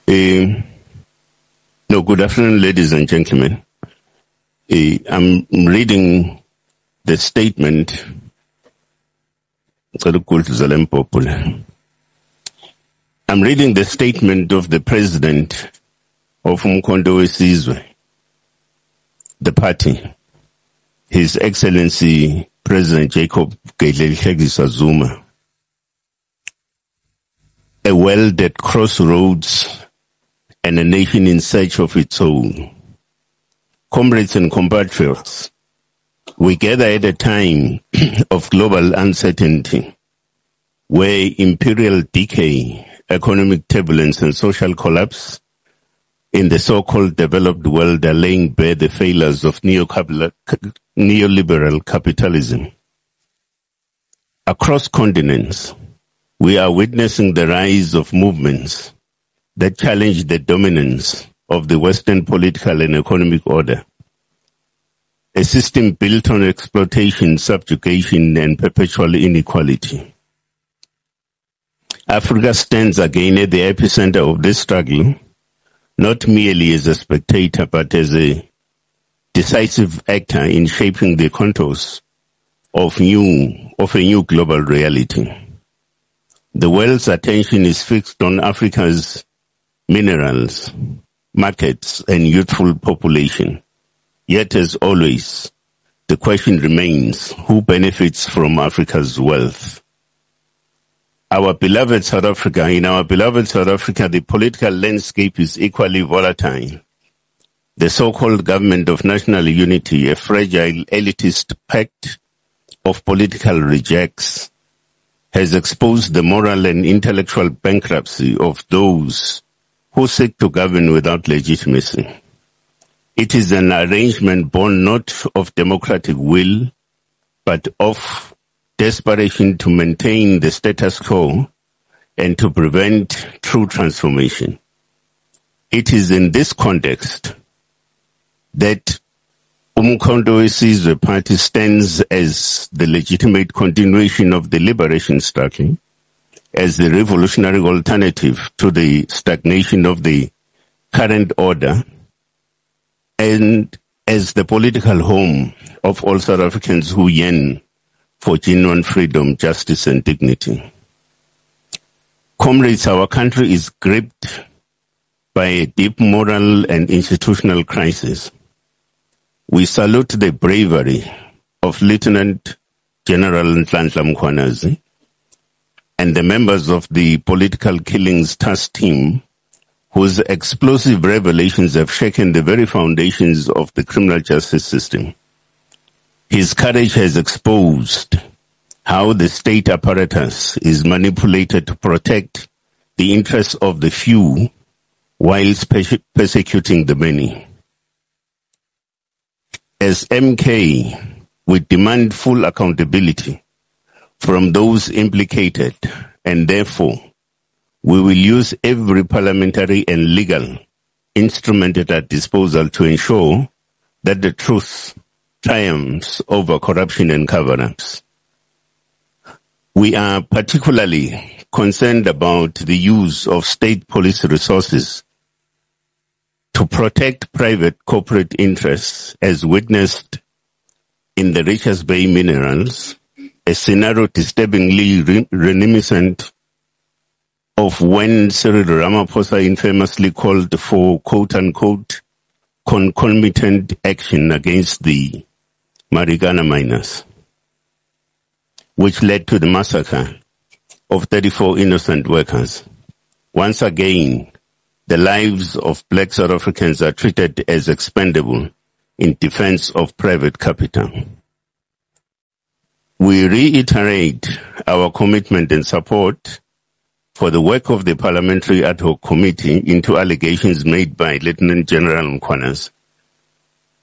No, good afternoon, ladies and gentlemen. I'm reading the statement. I'm reading the statement of the president of Umkhonto Wesizwe, the party, His Excellency President Jacob Zuma. A world at crossroads and a nation in search of its own. Comrades and compatriots, we gather at a time of global uncertainty, where imperial decay, economic turbulence, and social collapse in the so-called developed world are laying bare the failures of neoliberal capitalism. Across continents, we are witnessing the rise of movements that challenge the dominance of the Western political and economic order, a system built on exploitation, subjugation, and perpetual inequality. Africa stands again at the epicenter of this struggle, not merely as a spectator, but as a decisive actor in shaping the contours of a new global reality. The world's attention is fixed on Africa's minerals, markets, and youthful population. Yet, as always, the question remains, who benefits from Africa's wealth? In our beloved South Africa, the political landscape is equally volatile. The so-called government of national unity, a fragile elitist pact of political rejects, has exposed the moral and intellectual bankruptcy of those who seek to govern without legitimacy. It is an arrangement born not of democratic will, but of desperation to maintain the status quo and to prevent true transformation. It is in this context that Umkhonto Wesizwe Party stands as the legitimate continuation of the liberation struggle, as the revolutionary alternative to the stagnation of the current order, and as the political home of all South Africans who yearn for genuine freedom, justice, and dignity. Comrades, our country is gripped by a deep moral and institutional crisis. We salute the bravery of Lieutenant General Nhlanhla Mkhwanazi and the members of the political killings task team, whose explosive revelations have shaken the very foundations of the criminal justice system. His courage has exposed how the state apparatus is manipulated to protect the interests of the few whilst persecuting the many. As MK, we demand full accountability from those implicated, and therefore we will use every parliamentary and legal instrument at our disposal to ensure that the truth triumphs over corruption and cover-ups. We are particularly concerned about the use of state police resources to protect private corporate interests, as witnessed in the Richards Bay minerals, a scenario disturbingly reminiscent of when Cyril Ramaphosa infamously called for quote-unquote concomitant action against the Marikana miners, which led to the massacre of 34 innocent workers. Once again, the lives of black South Africans are treated as expendable in defense of private capital. We reiterate our commitment and support for the work of the Parliamentary Ad Hoc Committee into allegations made by Lieutenant General Mkhwanazi,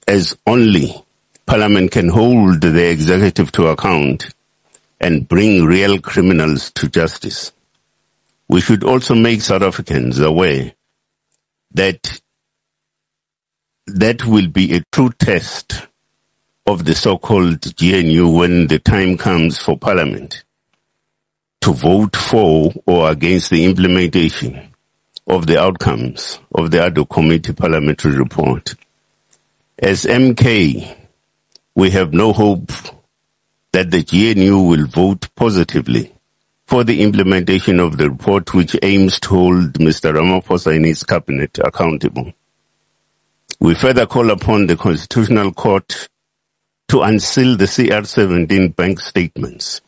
as only Parliament can hold the executive to account and bring real criminals to justice. We should also make South Africans aware that will be a true test of the so-called GNU when the time comes for Parliament to vote for or against the implementation of the outcomes of the ad hoc committee parliamentary report. As MK, we have no hope that the GNU will vote positively for the implementation of the report, which aims to hold Mr. Ramaphosa and his cabinet accountable. We further call upon the Constitutional Court to unseal the CR17 bank statements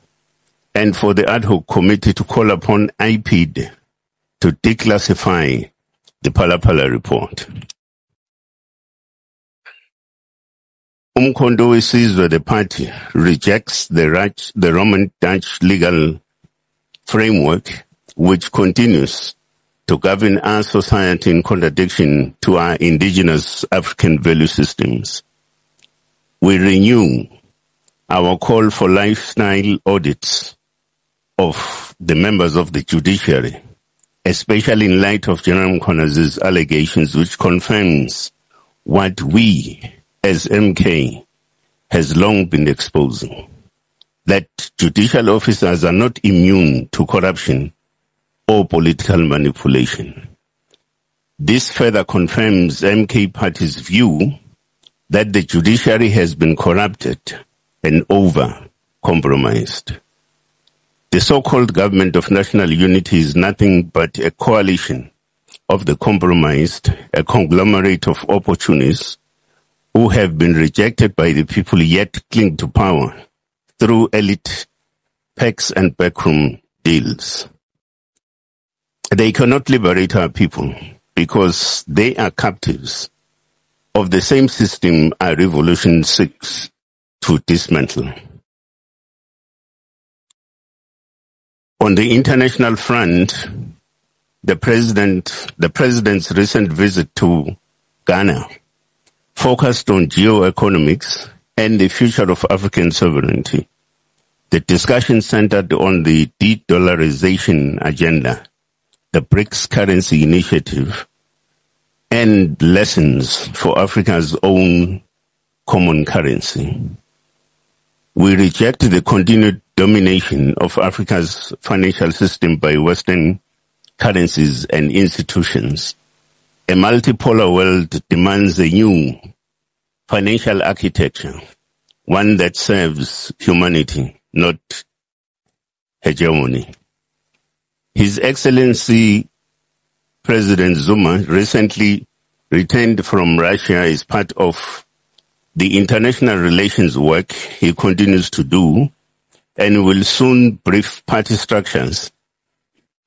and for the ad hoc committee to call upon IPID to declassify the Phala report. Umkhonto Wesizwe, the party, rejects the Roman Dutch legal framework which continues to govern our society in contradiction to our indigenous African value systems. We renew our call for lifestyle audits of the members of the judiciary, especially in light of General Mkhonazi's allegations, which confirms what we as MK has long been exposing, that judicial officers are not immune to corruption or political manipulation. This further confirms MK Party's view that the judiciary has been corrupted and over-compromised. The so-called government of national unity is nothing but a coalition of the compromised, a conglomerate of opportunists who have been rejected by the people yet cling to power through elite pacts and backroom deals. They cannot liberate our people because they are captives of the same system our revolution seeks to dismantle. On the international front, the president's recent visit to Ghana focused on geoeconomics and the future of African sovereignty. The discussion centered on the de-dollarization agenda, the BRICS currency initiative, and lessons for Africa's own common currency. We reject the continued domination of Africa's financial system by Western currencies and institutions. A multipolar world demands a new financial architecture, one that serves humanity, not hegemony. His Excellency President Zuma recently returned from Russia as part of the international relations work he continues to do and will soon brief party structures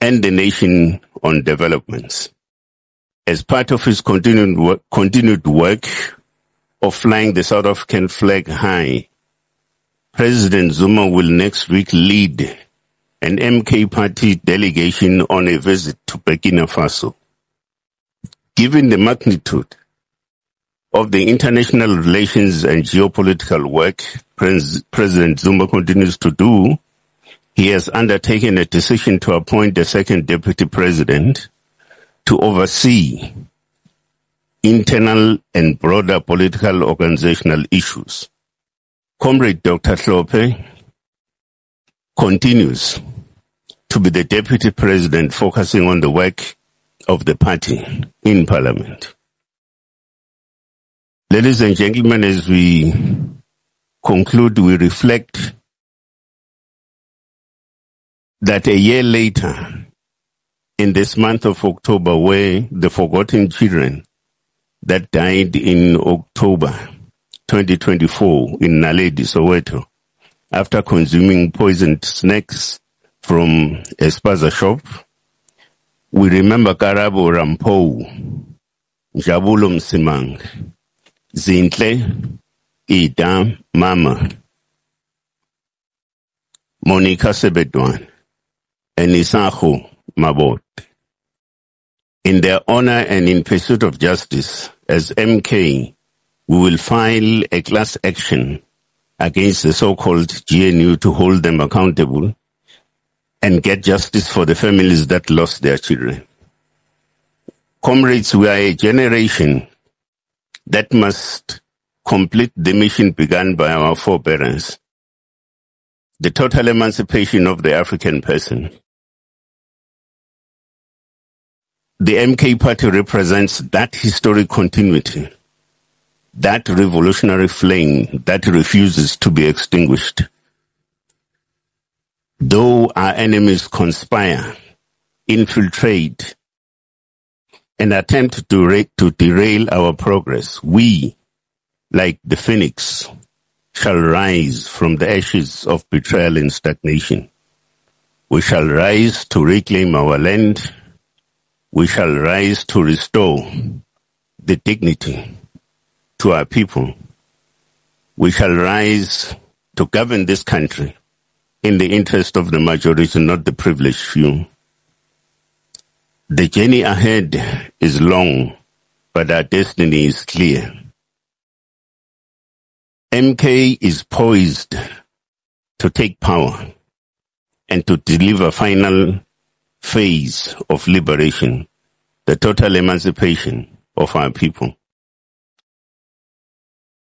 and the nation on developments. As part of his continued work of flying the South African flag high, President Zuma will next week lead an MK Party delegation on a visit to Burkina Faso. Given the magnitude of the international relations and geopolitical work President Zuma continues to do, he has undertaken a decision to appoint a second deputy president to oversee internal and broader political organizational issues. Comrade Dr. Hlophe continues to be the deputy president focusing on the work of the party in parliament. Ladies and gentlemen, as we conclude, we reflect that a year later, in this month of October, where the forgotten children that died in October 2024 in Naledi, Soweto, after consuming poisoned snacks from a spaza shop, we remember Karabo Rampo, Jabulo Msimang, Zintle, Ida Mama, Monica Sebedwan, and Isaho Mabot. In their honor and in pursuit of justice, as MK, we will file a class action against the so-called GNU to hold them accountable and get justice for the families that lost their children. Comrades, we are a generation that must complete the mission begun by our forebears, the total emancipation of the African person. The MK party represents that historic continuity, that revolutionary flame that refuses to be extinguished. Though our enemies conspire, infiltrate, and attempt to derail our progress, we, like the phoenix, shall rise from the ashes of betrayal and stagnation. We shall rise to reclaim our land. We shall rise to restore the dignity to our people. We shall rise to govern this country in the interest of the majority, not the privileged few. The journey ahead is long, but our destiny is clear. MK is poised to take power and to deliver final phase of liberation, the total emancipation of our people.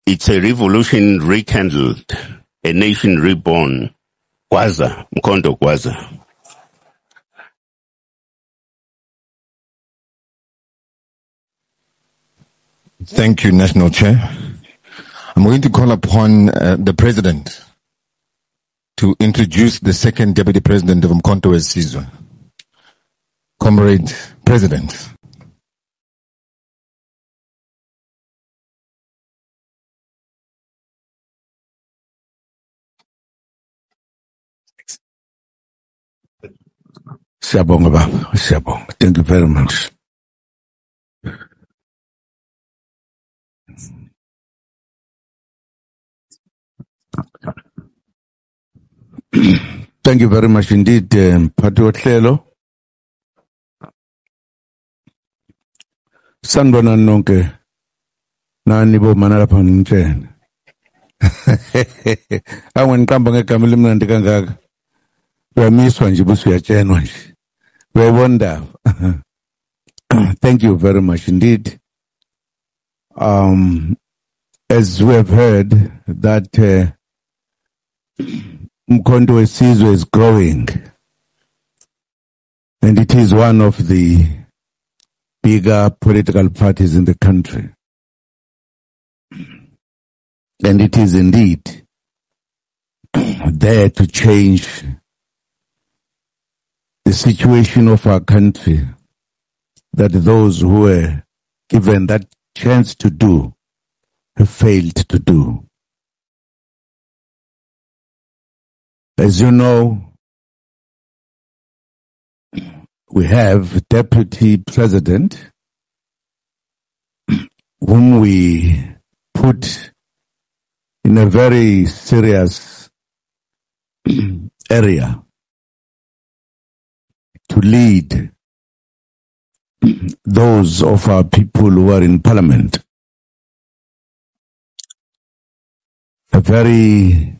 It's a revolution rekindled, a nation reborn. Kwaza, Umkhonto Kwaza. Thank you, National Chair. I'm going to call upon the President to introduce the second Deputy President of Umkhonto Wesizwe. Comrade President. Siyabonga baba, siyabonga. Thank you very much. Thank you very much indeed, Mphathi wohlelo. Sanibona nonke nani bomana lapha ngitshena. Angeniqamba ngegama elimnandi kangaka. Uyamiswa nje bese uyatshenwa nje. Uyayibona. Thank you very much indeed. As we have heard that Umkhonto Wesizwe is growing, and it is one of the bigger political parties in the country. And it is indeed there to change the situation of our country that those who were given that chance to do have failed to do. As you know, we have Deputy President whom we put in a very serious area to lead those of our people who are in Parliament. A very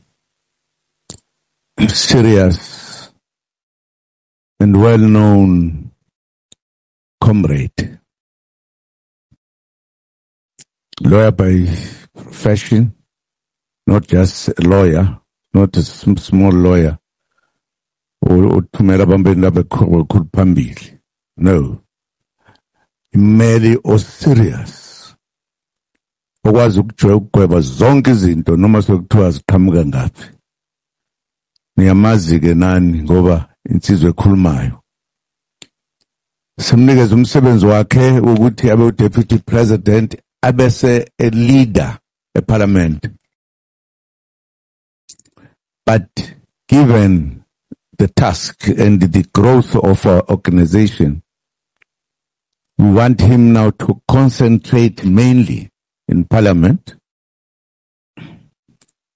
serious and well-known comrade, lawyer by profession, not just a lawyer, not a small lawyer, no, merely or serious. Okwazi ukugweba zonke izinto noma sekuthiwa ziqhamuka ngaphi. Niyamazi ke nani ngoba insizwe ekhulumayo. Simnikeza umsebenzi wakhe ukuthi abe deputy president abese a leader eParliament. But given the task and the growth of our organization, we want him now to concentrate mainly in Parliament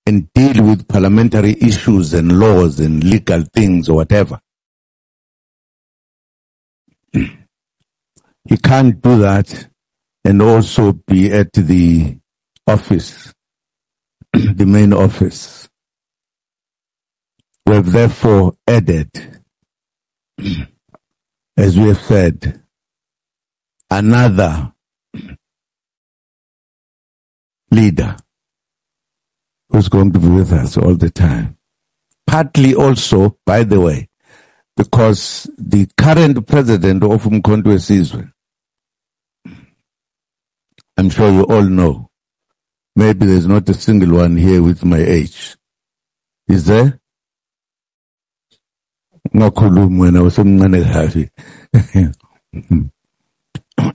and deal with parliamentary issues and laws and legal things or whatever. He can't do that and also be at the office, the main office. We have therefore added, as we have said, another leader who's going to be with us all the time. Partly also, by the way, because the current president of Umkhonto Wesizwe, I'm sure you all know, maybe there's not a single one here with my age. Is there?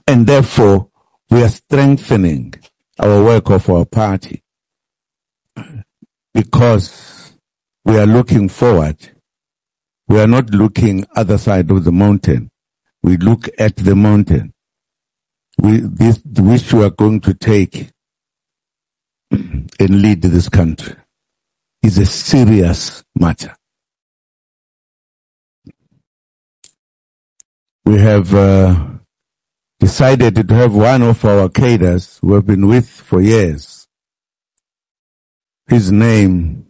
And therefore, we are strengthening our work of our party because we are looking forward. We are not looking other side of the mountain. We look at the mountain. Which we are going to take and lead this country is a serious matter. We have decided to have one of our cadres who have been with for years. His name,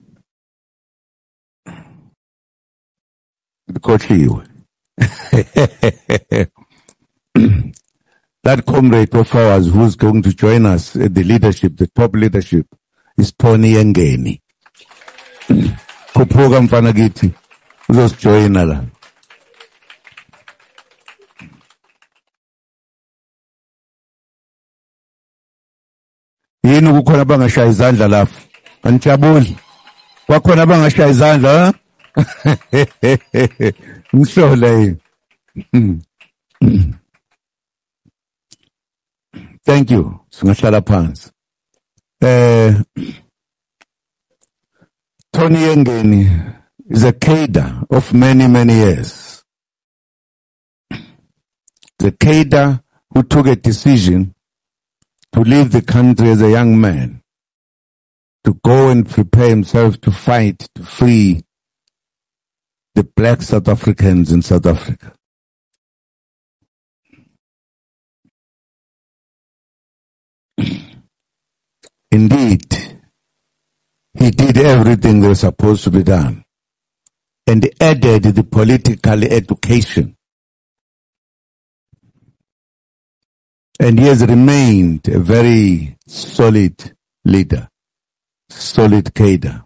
that comrade of ours who's going to join us at the leadership, the top leadership, is Tony Engeni. Kuphuka mfana kithi uzosijoyina la. Yini kukhona abangashaya izandla lapho? Anijabuli. Kwakhona abangashaya izandla, ha? Mhlole. Thank you. Singahlala phansi. Tony Engeni is a cadre of many, many years. The cadre who took a decision to leave the country as a young man, to go and prepare himself to fight to free the black South Africans in South Africa. Indeed, he did everything that was supposed to be done and added the political education. And he has remained a very solid leader, solid cadre.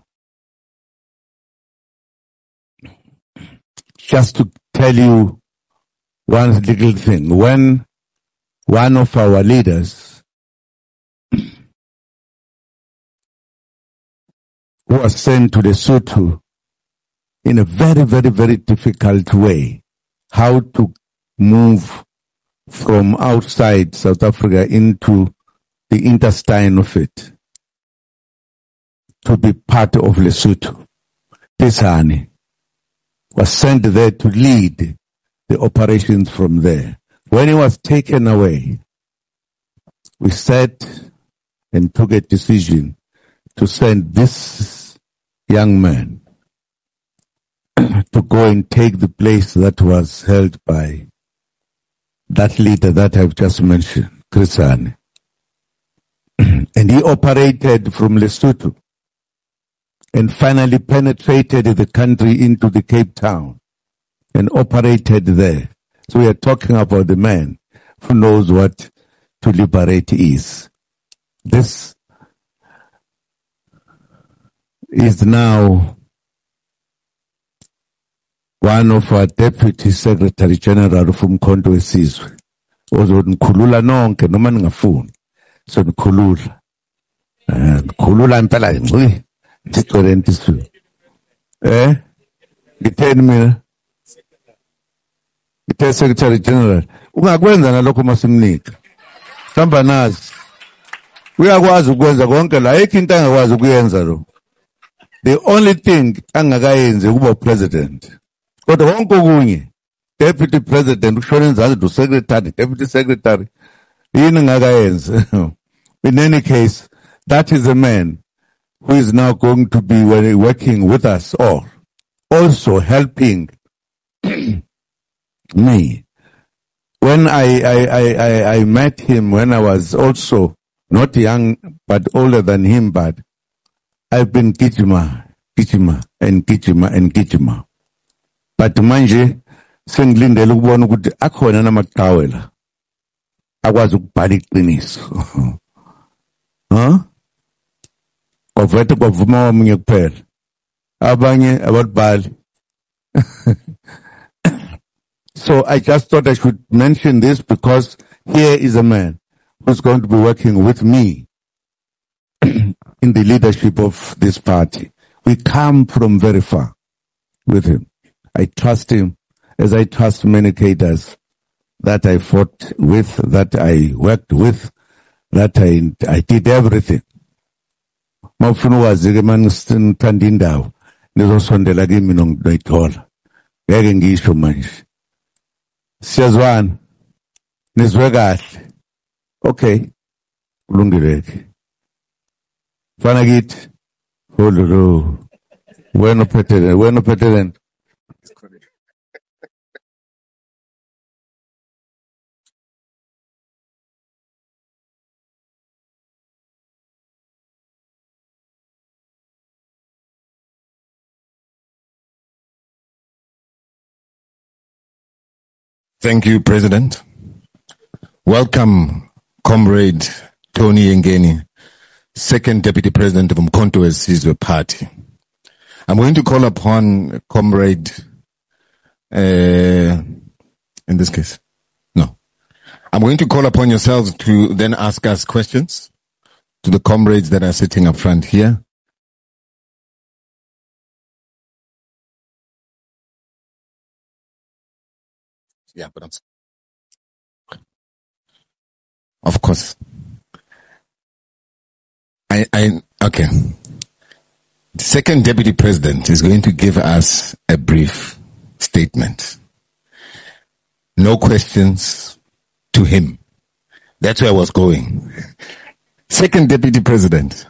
Just to tell you one little thing, when one of our leaders who was sent to Lesotho in a very, very, very difficult way, how to move from outside South Africa into the intestine of it, to be part of Lesotho. Tisani was sent there to lead the operations from there. When he was taken away, we sat and took a decision to send this young man to go and take the place that was held by that leader that I've just mentioned, Krisani. And he operated from Lesotho and finally penetrated the country into the Cape Town and operated there. So we are talking about the man who knows what to liberate is. This is now one of our Deputy Secretary General of Umkhonto Wesizwe. Ozonikhulula nonke noma ningafuni. So nikhulula. Nikhulula impela ngci. Ngicela isu. Ngitheni mina? Ngithe Secretary General. Ungakwenza nalokho masimnika. Hamba nazi. Uyakwazi ukwenza konke la ayikho into angakwazi ukuyenza lo. The only thing angakayenzi ukuba president. Kodwa konke okunye deputy president ushona enzansi do secretary deputy secretary yini ngakayenza. In any case, that is a man who is now going to be working with us all, also helping me. When I met him when I was also not young but older than him, but I've been Gijima. But manje sengilindele ukubona ukuthi akhona namaqhawe la akwazi ukubhala iqiniso. Kwavete kwavuma omunye kuphela, abanye abalibhali. So I just thought I should mention this because here is a man who's going to be working with me in the leadership of this party. We come from very far with him. I trust him as I trust many cadres that I fought with, that I worked with, that I did everything. Mawufuna wazi-ke mangisithanda indawo nizosondela kimi noyithola. Ngeke ngisho manje. Siyazwana. Nizwe kahle. Okay. Kulungileke. Fana kithi. Hololo. Wena uphethe lento. Thank you, President. Welcome, Comrade Tony Ngeni, Second Deputy President of Umkhonto Wesizwe Party. I'm going to call upon Comrade, in this case, no. I'm going to call upon yourselves to then ask us questions to the comrades that are sitting up front here. Yeah, but of course. Okay. The Second Deputy President is going to give us a brief statement. No questions to him. That's where I was going. Second Deputy President.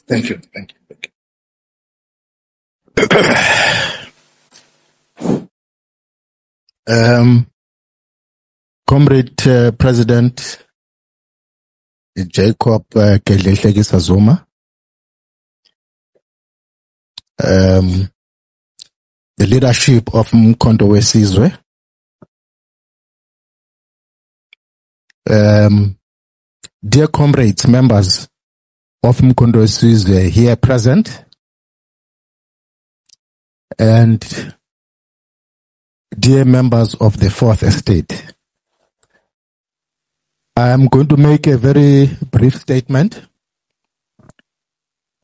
Thank you. Comrade President Jacob Gedlehlekisa Zuma, the leadership of Umkhonto Wesizwe, dear comrades, members of Umkhonto Wesizwe here present, and dear members of the Fourth Estate. I am going to make a very brief statement,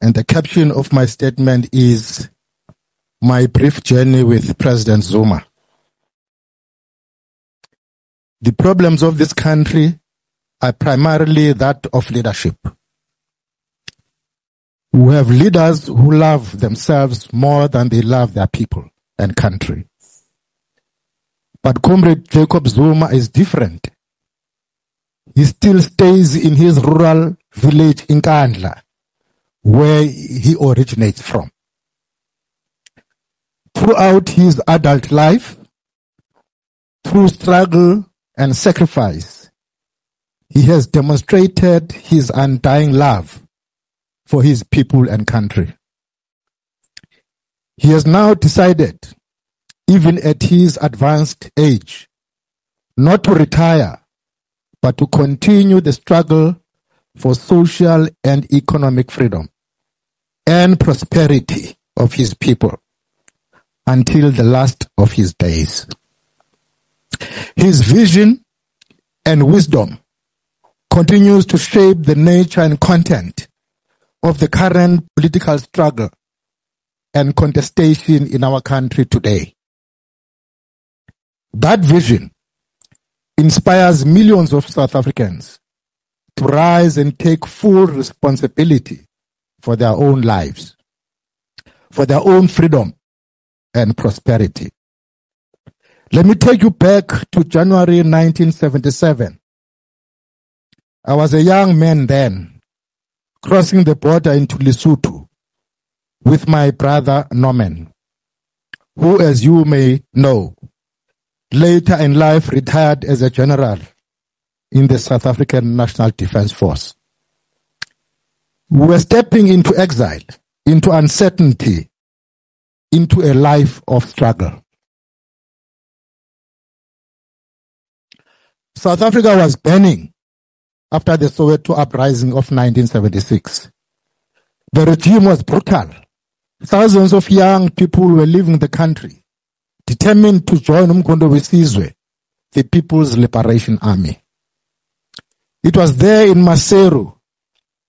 and the caption of my statement is my brief journey with President Zuma. The problems of this country are primarily that of leadership. We have leaders who love themselves more than they love their people and country. But Comrade Jacob Zuma is different. He still stays in his rural village in Kandla, where he originates from. Throughout his adult life, through struggle and sacrifice, he has demonstrated his undying love for his people and country. He has now decided, even at his advanced age, not to retire, but to continue the struggle for social and economic freedom and prosperity of his people until the last of his days. His vision and wisdom continues to shape the nature and content of the current political struggle and contestation in our country today. That vision inspires millions of South Africans to rise and take full responsibility for their own lives, for their own freedom and prosperity. Let me take you back to January 1977. I was a young man then, crossing the border into Lesotho with my brother Norman, who, as you may know, later in life retired as a general in the South African National Defence Force. We were stepping into exile, into uncertainty, into a life of struggle. South Africa was burning after the Soweto uprising of 1976. The regime was brutal. Thousands of young people were leaving the country, determined to join Umkhonto Wesizwe, the People's Liberation Army. It was there in Maseru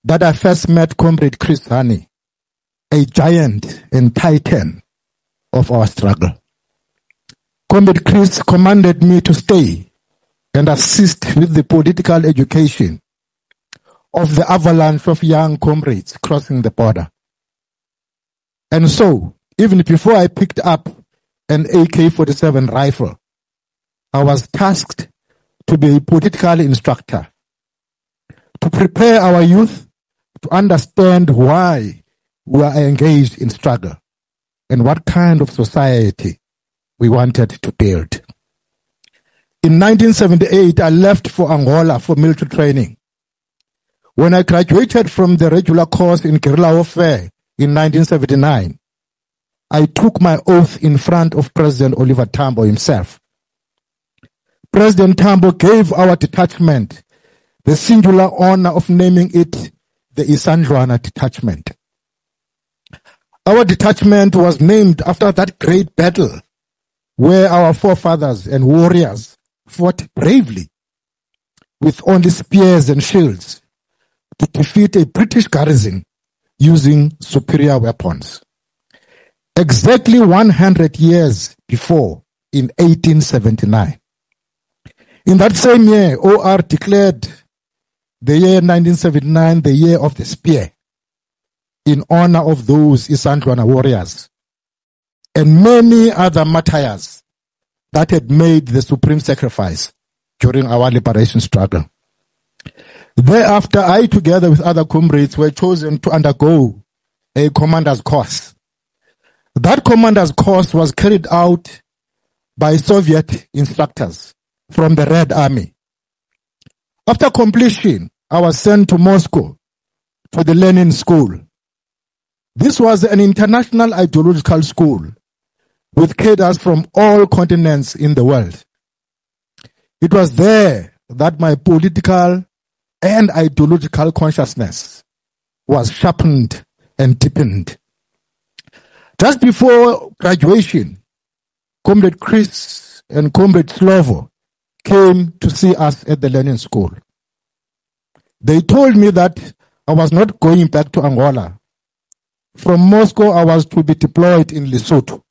that I first met Comrade Chris Hani, a giant and titan of our struggle. Comrade Chris commanded me to stay and assist with the political education of the avalanche of young comrades crossing the border. And so, even before I picked up an AK-47 rifle, I was tasked to be a political instructor, to prepare our youth to understand why we are engaged in struggle and what kind of society we wanted to build. In 1978, I left for Angola for military training. When I graduated from the regular course in guerrilla warfare in 1979, I took my oath in front of President Oliver Tambo himself. President Tambo gave our detachment the singular honor of naming it the Isandlwana Detachment. Our detachment was named after that great battle where our forefathers and warriors fought bravely with only spears and shields to defeat a British garrison using superior weapons. Exactly 100 years before, in 1879. In that same year, OR declared the year 1979 the year of the spear in honor of those Isandlwana warriors and many other martyrs that had made the supreme sacrifice during our liberation struggle. Thereafter, I, together with other comrades, were chosen to undergo a commander's course. That commander's course was carried out by Soviet instructors from the Red Army. After completion, I was sent to Moscow to the Lenin School. This was an international ideological school with cadres from all continents in the world. It was there that my political and ideological consciousness was sharpened and deepened. Just before graduation, Comrade Chris and Comrade Slovo came to see us at the Lenin School. They told me that I was not going back to Angola. From Moscow, I was to be deployed in Lesotho.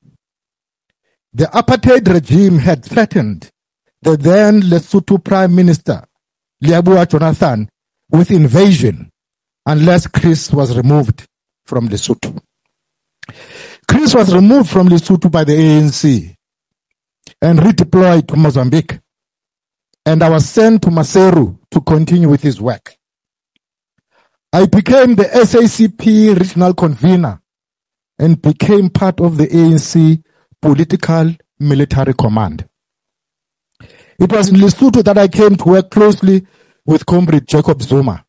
The apartheid regime had threatened the then Lesotho Prime Minister, Liabua Jonathan, with invasion unless Chris was removed from Lesotho. Chris was removed from Lesotho by the ANC and redeployed to Mozambique, and I was sent to Maseru to continue with his work. I became the SACP regional convener and became part of the ANC political military command. It was in Lesotho that I came to work closely with Comrade Jacob Zuma.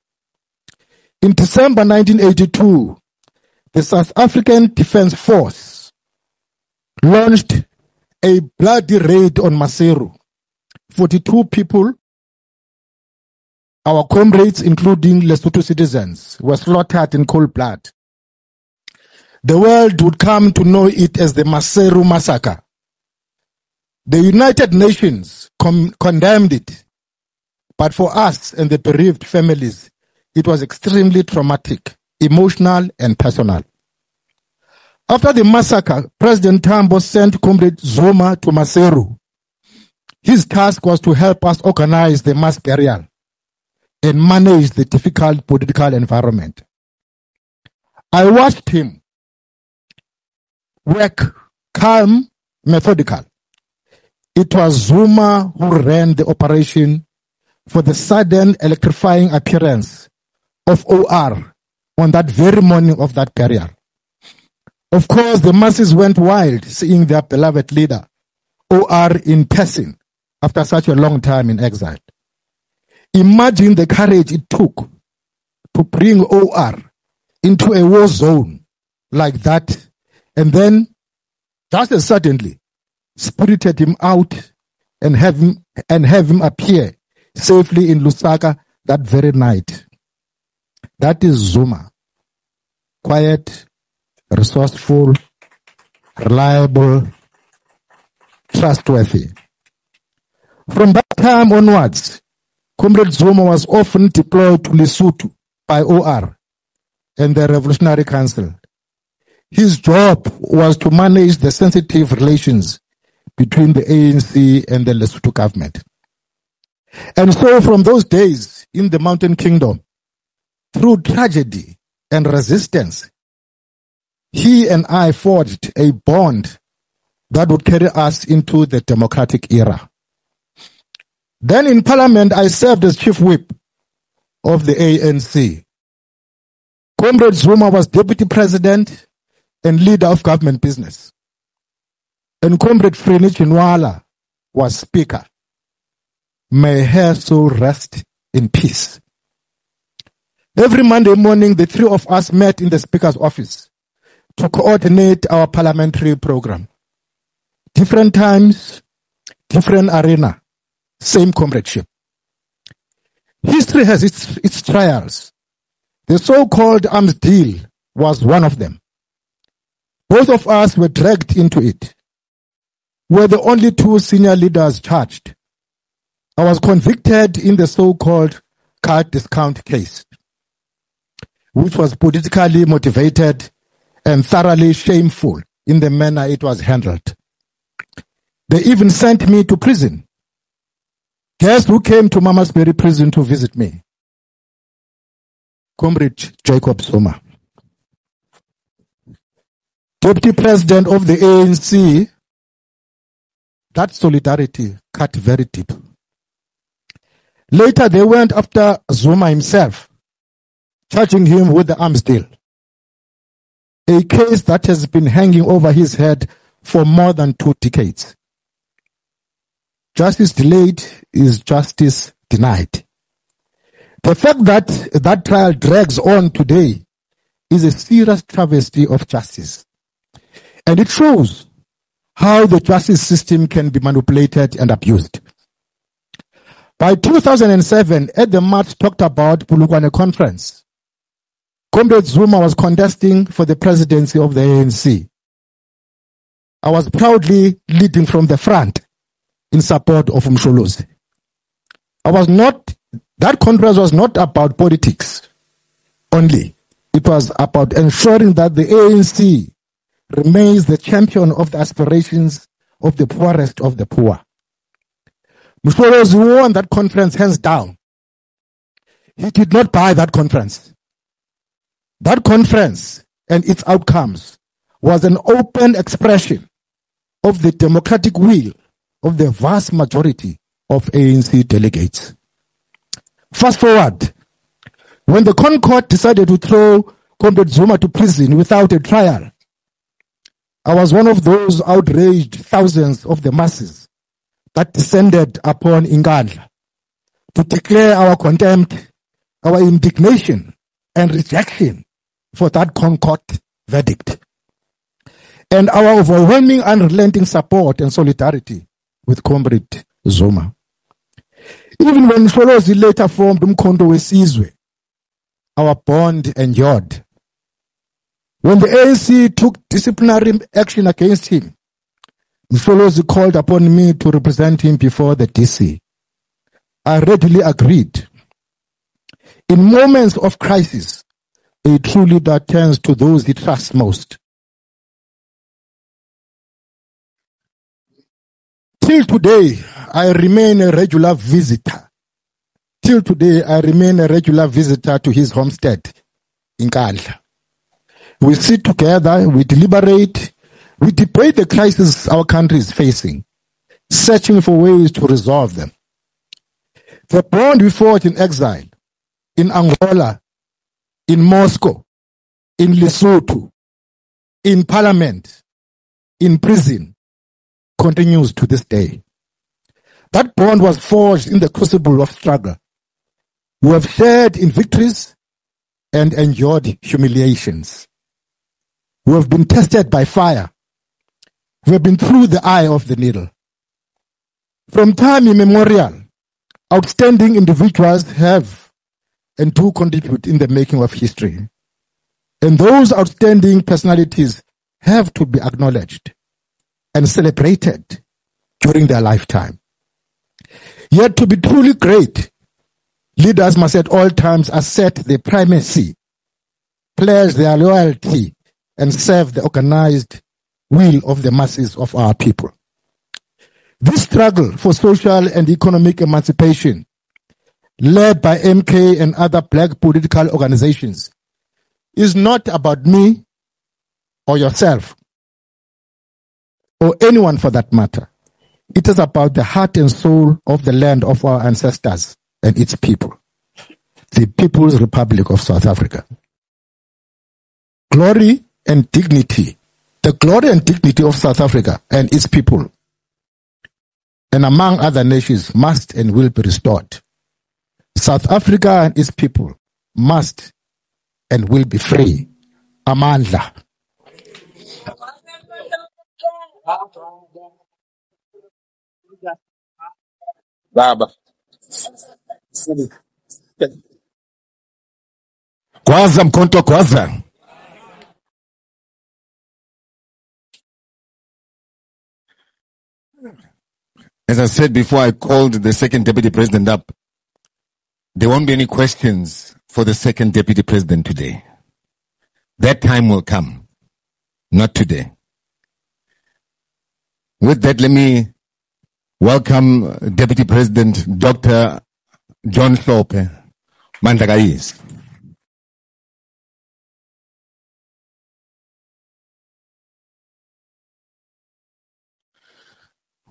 In December 1982, the South African Defence Force launched a bloody raid on Maseru. 42 people, our comrades, including Lesotho citizens, were slaughtered in cold blood. The world would come to know it as the Maseru massacre. The United Nations condemned it, but for us and the bereaved families, it was extremely traumatic, emotional, and personal. After the massacre, President Tambo sent Comrade Zuma to Maseru. His task was to help us organize the mass burial and manage the difficult political environment. I watched him work calm, methodical. It was Zuma who ran the operation for the sudden electrifying appearance of OR on that very morning of that burial. Of course, the masses went wild seeing their beloved leader, OR in person after such a long time in exile. Imagine the courage it took to bring OR into a war zone like that, and then just as suddenly spirited him out and have him appear safely in Lusaka that very night. That is Zuma. Quiet, resourceful, reliable, trustworthy. From that time onwards, Comrade Zuma was often deployed to Lesotho by OR and the Revolutionary Council. His job was to manage the sensitive relations between the ANC and the Lesotho government. And so from those days in the Mountain Kingdom, through tragedy and resistance, he and I forged a bond that would carry us into the democratic era. Then in Parliament, I served as Chief Whip of the ANC. Comrade Zuma was Deputy President and leader of government business. And Comrade Frene Chinwala was Speaker. May her soul rest in peace. Every Monday morning, the three of us met in the Speaker's office to coordinate our parliamentary program. Different times, different arena, same comradeship. History has its trials. The so-called arms deal was one of them. Both of us were dragged into it. We were the only two senior leaders charged. I was convicted in the so-called card discount case, which was politically motivated and thoroughly shameful in the manner it was handled. They even sent me to prison. Guess who came to Mamasbury prison to visit me? Comrade Jacob Zuma, Deputy President of the ANC. That solidarity cut very deep. Later, they went after Zuma himself, charging him with the arms deal, a case that has been hanging over his head for more than 2 decades. Justice delayed is justice denied. The fact that that trial drags on today is a serious travesty of justice. And it shows how the justice system can be manipulated and abused. By 2007, at the much talked about Bulugwane conference, Comrade Zuma was contesting for the presidency of the ANC. I was proudly leading from the front in support of Umkhonto. That conference was not about politics only. It was about ensuring that the ANC remains the champion of the aspirations of the poorest of the poor. Umkhonto won that conference hands down. He did not buy that conference. That conference and its outcomes was an open expression of the democratic will of the vast majority of ANC delegates. Fast forward, when the Concord decided to throw Comrade Zuma to prison without a trial, I was one of those outraged thousands of the masses that descended upon Inkandla to declare our contempt, our indignation, and rejection for that Concord verdict, and our overwhelming unrelenting support and solidarity with Comrade Zuma. Even when Umkhonto later formed Umkhonto Wesizwe, our bond endured. When the ANC took disciplinary action against him, Umkhonto called upon me to represent him before the DC. I readily agreed. In moments of crisis, a true leader turns to those he trusts most. Till today, I remain a regular visitor. To his homestead in Inkandla. We sit together, we deliberate, we debate the crises our country is facing, searching for ways to resolve them. The bond we fought in exile, in Angola, in Moscow, in Lesotho, in Parliament, in prison, continues to this day. That bond was forged in the crucible of struggle. We have shared in victories and endured humiliations. We have been tested by fire. We have been through the eye of the needle. From time immemorial, outstanding individuals have and do contribute in the making of history. And those outstanding personalities have to be acknowledged and celebrated during their lifetime. Yet to be truly great, leaders must at all times assert their primacy, pledge their loyalty, and serve the organized will of the masses of our people. This struggle for social and economic emancipation, led by MK and other black political organizations, is not about me or yourself or anyone for that matter. It is about the heart and soul of the land of our ancestors and its people, the People's Republic of South Africa. Glory and dignity, the glory and dignity of South Africa and its people, and among other nations, must and will be restored. South Africa and its people must and will be free. Amandla. Baba. Kwaza Umkhonto kwaza. As I said before, I called the second deputy president up. There won't be any questions for the second deputy president today. That time will come, not today. With that, let me welcome Deputy President Dr. John Hlophe Mandlakayise.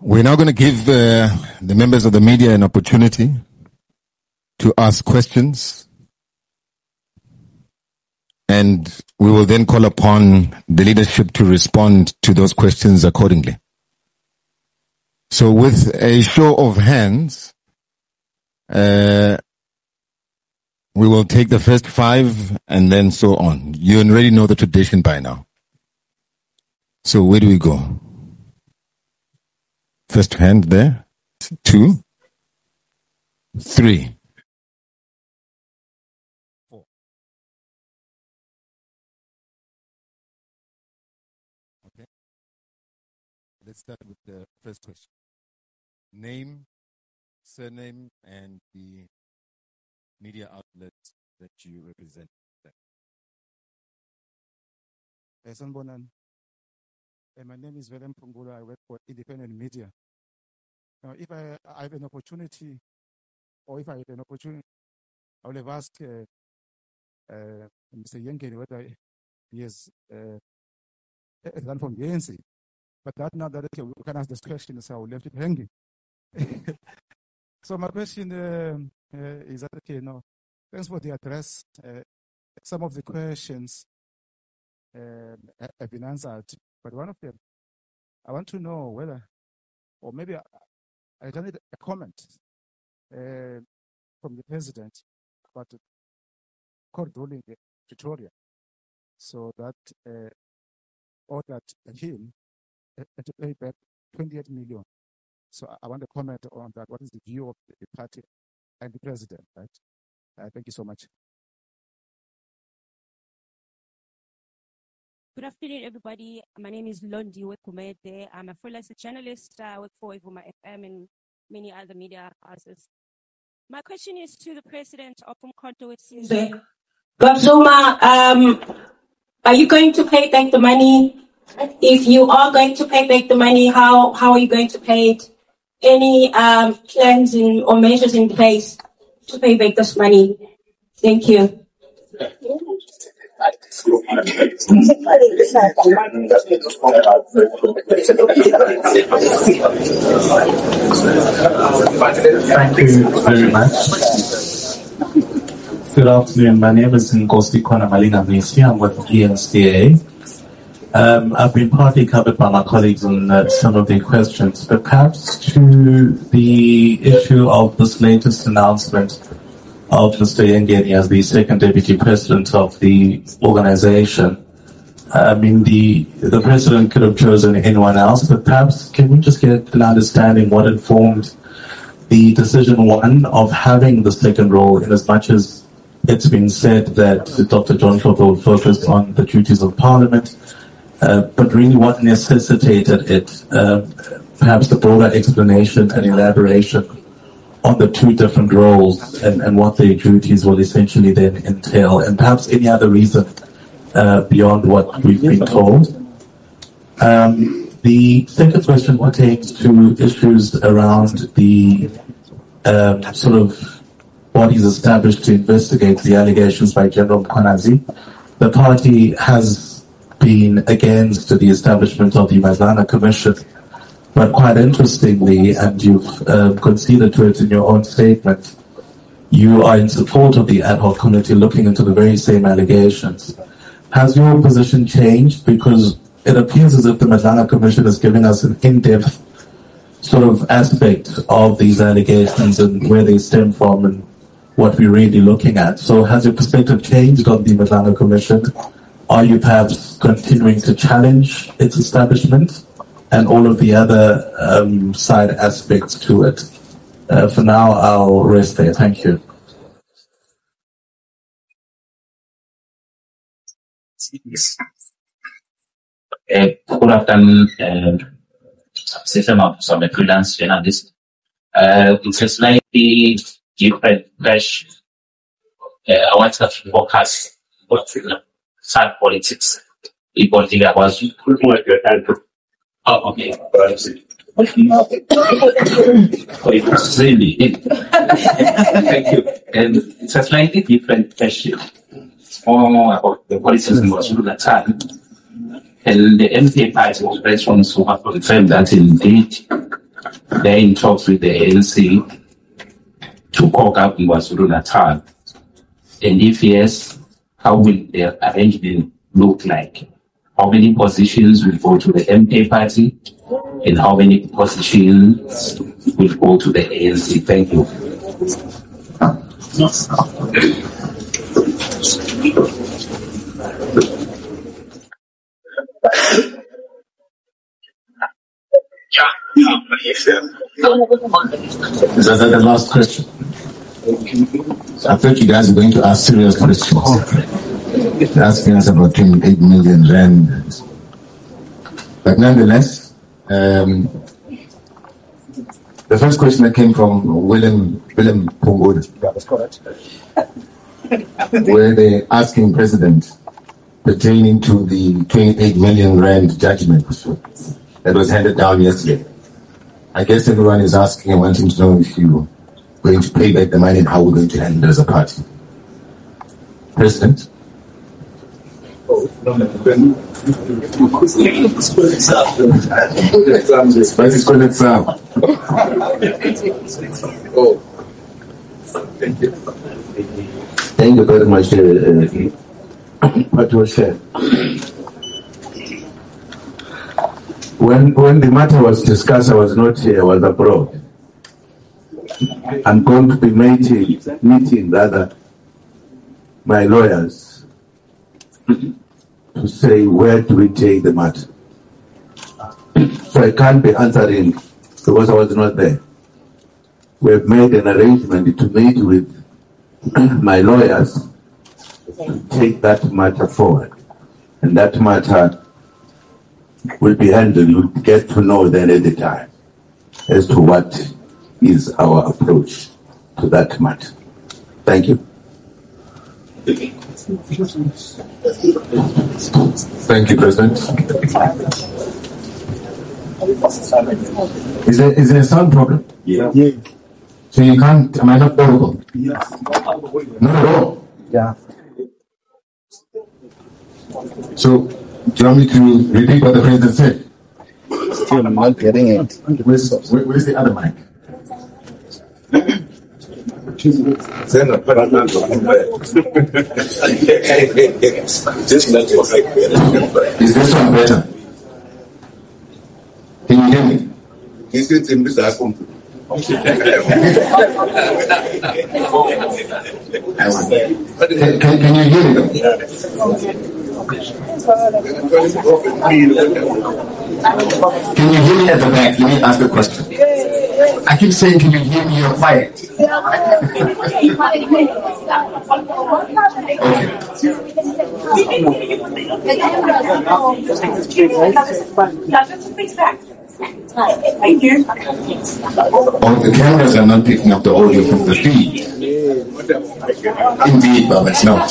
We're now going to give the members of the media an opportunity to ask questions, and we will then call upon the leadership to respond to those questions accordingly. So with a show of hands, we will take the first 5 and then so on. You already know the tradition by now. So where do we go? First hand there. 2, 3. 4. Okay. Let's start with the first question. Name, surname, and the media outlet that you represent. Sanbonan. My name is Willem Pungula. I work for independent media. Now, if I have an opportunity, or if I had an opportunity, I would have asked Mr. Yengeni whether he has done from the ANC. But that now that we can ask this question, so I left it hanging. So my question is that, okay, no, thanks for the address. Some of the questions have been answered, but one of them, I want to know whether, or maybe I need a comment from the president about court ruling in Pretoria, so that ordered him to pay back 28 million. So I want to comment on that. What is the view of the party and the president, right? Thank you so much. Good afternoon, everybody. My name is Londi Wekumete. I'm a freelance journalist. I work for Ivuma FM and many other media houses. My question is to the president of Umkhonto, Wesizwe. Zuma, are you going to pay back the money? If you are going to pay back the money, how are you going to pay it? Any plans or measures in place to pay back this money? Thank you. Thank you very much. Good afternoon. My name is Nkosi Kona Malinga Misi. I'm with ENCA. I've been partly covered by my colleagues on some of their questions, but perhaps to the issue of this latest announcement of Mr. Yengeni as the second deputy president of the organization. I mean, the president could have chosen anyone else, but perhaps can we just get an understanding what informed the decision, one, of having the second role, in as much as it's been said that Dr. John Hlophe will focus on the duties of Parliament, but really what necessitated it, perhaps the broader explanation and elaboration on the two different roles and what their duties will essentially then entail, and perhaps any other reason beyond what we've been told. The second question pertains to issues around the sort of bodies established to investigate the allegations by General Mkhwanazi. The party has been against the establishment of the Mazana Commission, but quite interestingly, and you've conceded to it in your own statement, you are in support of the ad hoc committee looking into the very same allegations. Has your position changed? Because it appears as if the Mazana Commission is giving us an in-depth sort of aspect of these allegations and where they stem from and what we're really looking at. So has your perspective changed on the Mazana Commission? Are you perhaps continuing to challenge its establishment and all of the other side aspects to it? For now, I'll rest there. Thank you. Good afternoon. I'm a freelance journalist. It's a slightly different question. I want to focus on sad politics. Reporting about okay. Really. Thank you. And it's a slightly different question. It's more about the politics in KwaZulu-Natal. And the MP party was responsible to have confirmed that indeed they're in talks with the ANC to cock up in KwaZulu-Natal. And if yes, how will the arrangement look like? How many positions will go to the MP party? And how many positions will go to the ANC? Thank you. Is that the last question? I thought you guys were going to ask serious questions. You're asking us about 28 million rand. But nonetheless, the first question that came from Willem Pongoda. Yeah, that's correct. Where they're asking President pertaining to the 28 million rand judgment that was handed down yesterday. I guess everyone is asking and wanting to know if you're going to pay back the money and how we're going to handle it as a party. President? Thank you very much, what was said. When the matter was discussed, I was not here, I was abroad. I'm going to be meeting rather my lawyers to say where do we take the matter. So I can't be answering because I was not there. We've made an arrangement to meet with my lawyers to take that matter forward. And that matter will be handled. You'll get to know then at the time as to what is our approach to that matter. Thank you. Thank you, President. Is there a sound problem? Yeah. So you can't, am I not audible? Yes. Not at all? Yeah. So, do you want me to repeat what the President said? Still not getting it. Where's the other mic? Is this one better? Can you hear me? Can you hear me? Can you hear me at the back? Let me ask a question. I keep saying, can you hear me? You're quiet. Thank you. Oh, the cameras are not picking up the audio from the feed. Indeed, but it's not.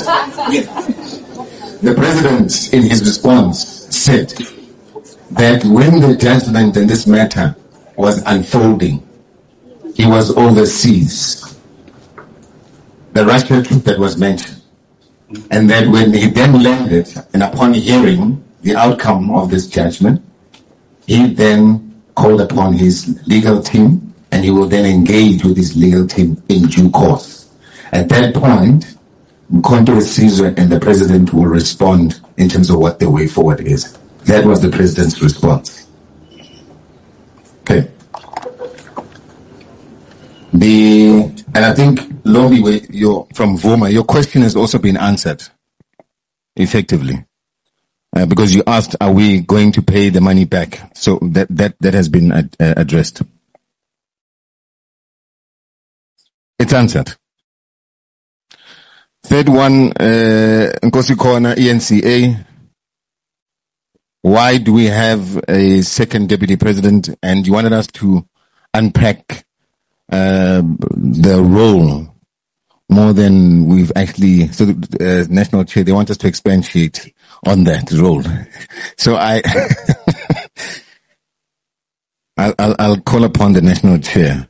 The president, in his response, said that when the judgment in this matter was unfolding, he was overseas. The Russia trip that was mentioned. And that when he then landed, and upon hearing the outcome of this judgment, he then called upon his legal team, and he will then engage with his legal team in due course. At that point, Umkhonto, Wesizwe, and the president will respond in terms of what the way forward is. That was the president's response. Okay. And I think, Lombi, you're from Voma, your question has also been answered effectively. Because you asked, are we going to pay the money back? So that has been addressed. It's answered. Third one, Nkosi Khona, ENCA. Why do we have a second deputy president? And you wanted us to unpack the role more than we've actually. So the national chair, they want us to expatiate on that role. So I'll call upon the national chair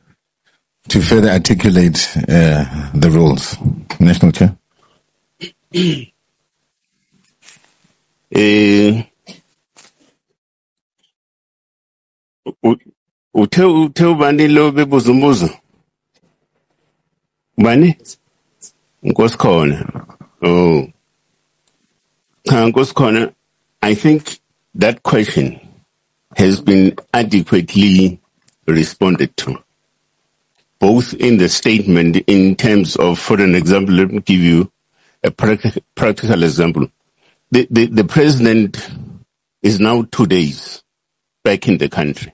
to further articulate the roles. National chair. Uthe bani lo bebuza umbuzo bani Nkosi Khona. Oh, Nkosi Khona, I think that question has been adequately responded to, both in the statement in terms of, for an example, let me give you a practical example. The president is now 2 days back in the country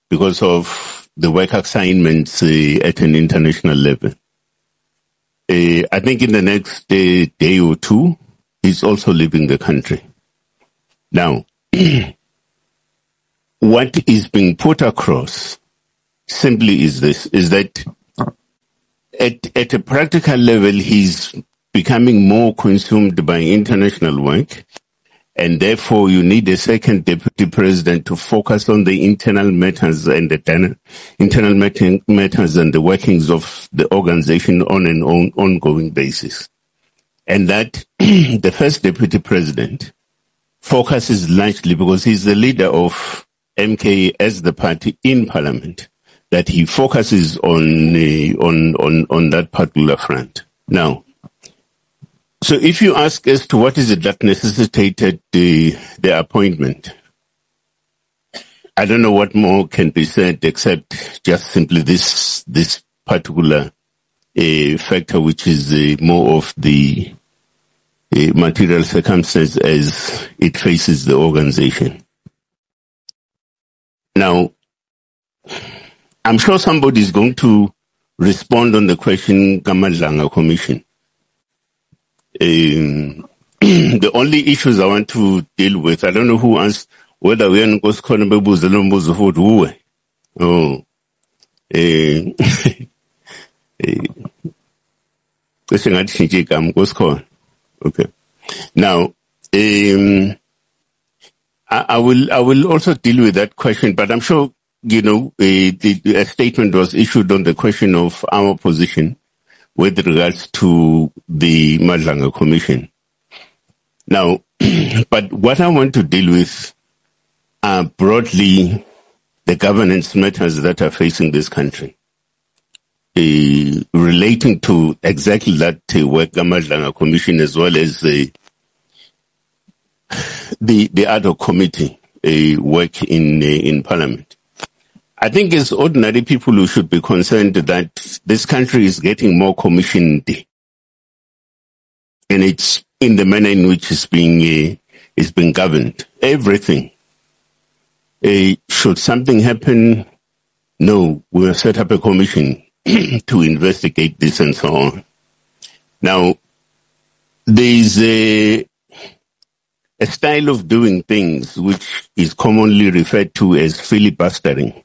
because of the work assignments at an international level. I think in the next day or two, he's also leaving the country. Now, what is being put across simply is this, is that at a practical level, he's becoming more consumed by international work, and therefore you need a second deputy president to focus on the internal matters and the internal matters and the workings of the organization on an ongoing basis. And that the first deputy president focuses largely, because he's the leader of MK as the party in parliament, that he focuses on that particular front. Now, so if you ask as to what is it that necessitated the appointment, I don't know what more can be said except just simply this particular factor, which is more of the material circumstance as it faces the organization. Now, I'm sure somebody is going to respond on the question Kamadlanga Commission. The only issues I want to deal with, I don't know who asked whether we are going to call them. Oh, okay. Now, I will also deal with that question, but I'm sure, you know, a statement was issued on the question of our position with regards to the Madlanga Commission. Now, but what I want to deal with are broadly the governance matters that are facing this country. relating to exactly that work Madlanga Commission, as well as the other committee work in Parliament. I think as ordinary people we should be concerned that this country is getting more commissioned, and it's in the manner in which it's being governed. Everything. Should something happen, no, we'll set up a commission to investigate this and so on. Now, there's a style of doing things which is commonly referred to as filibustering.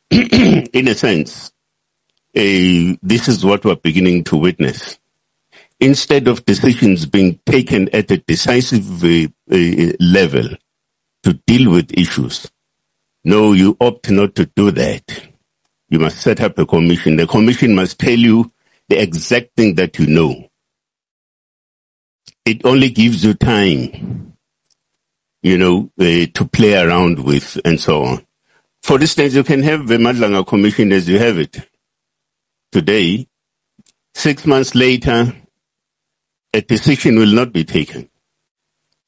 In a sense, this is what we're beginning to witness. Instead of decisions being taken at a decisive level to deal with issues, no, you opt not to do that. You must set up a commission. The commission must tell you the exact thing that you know. It only gives you time, to play around with and so on. For instance, you can have the Madlanga Commission as you have it today. 6 months later, a decision will not be taken.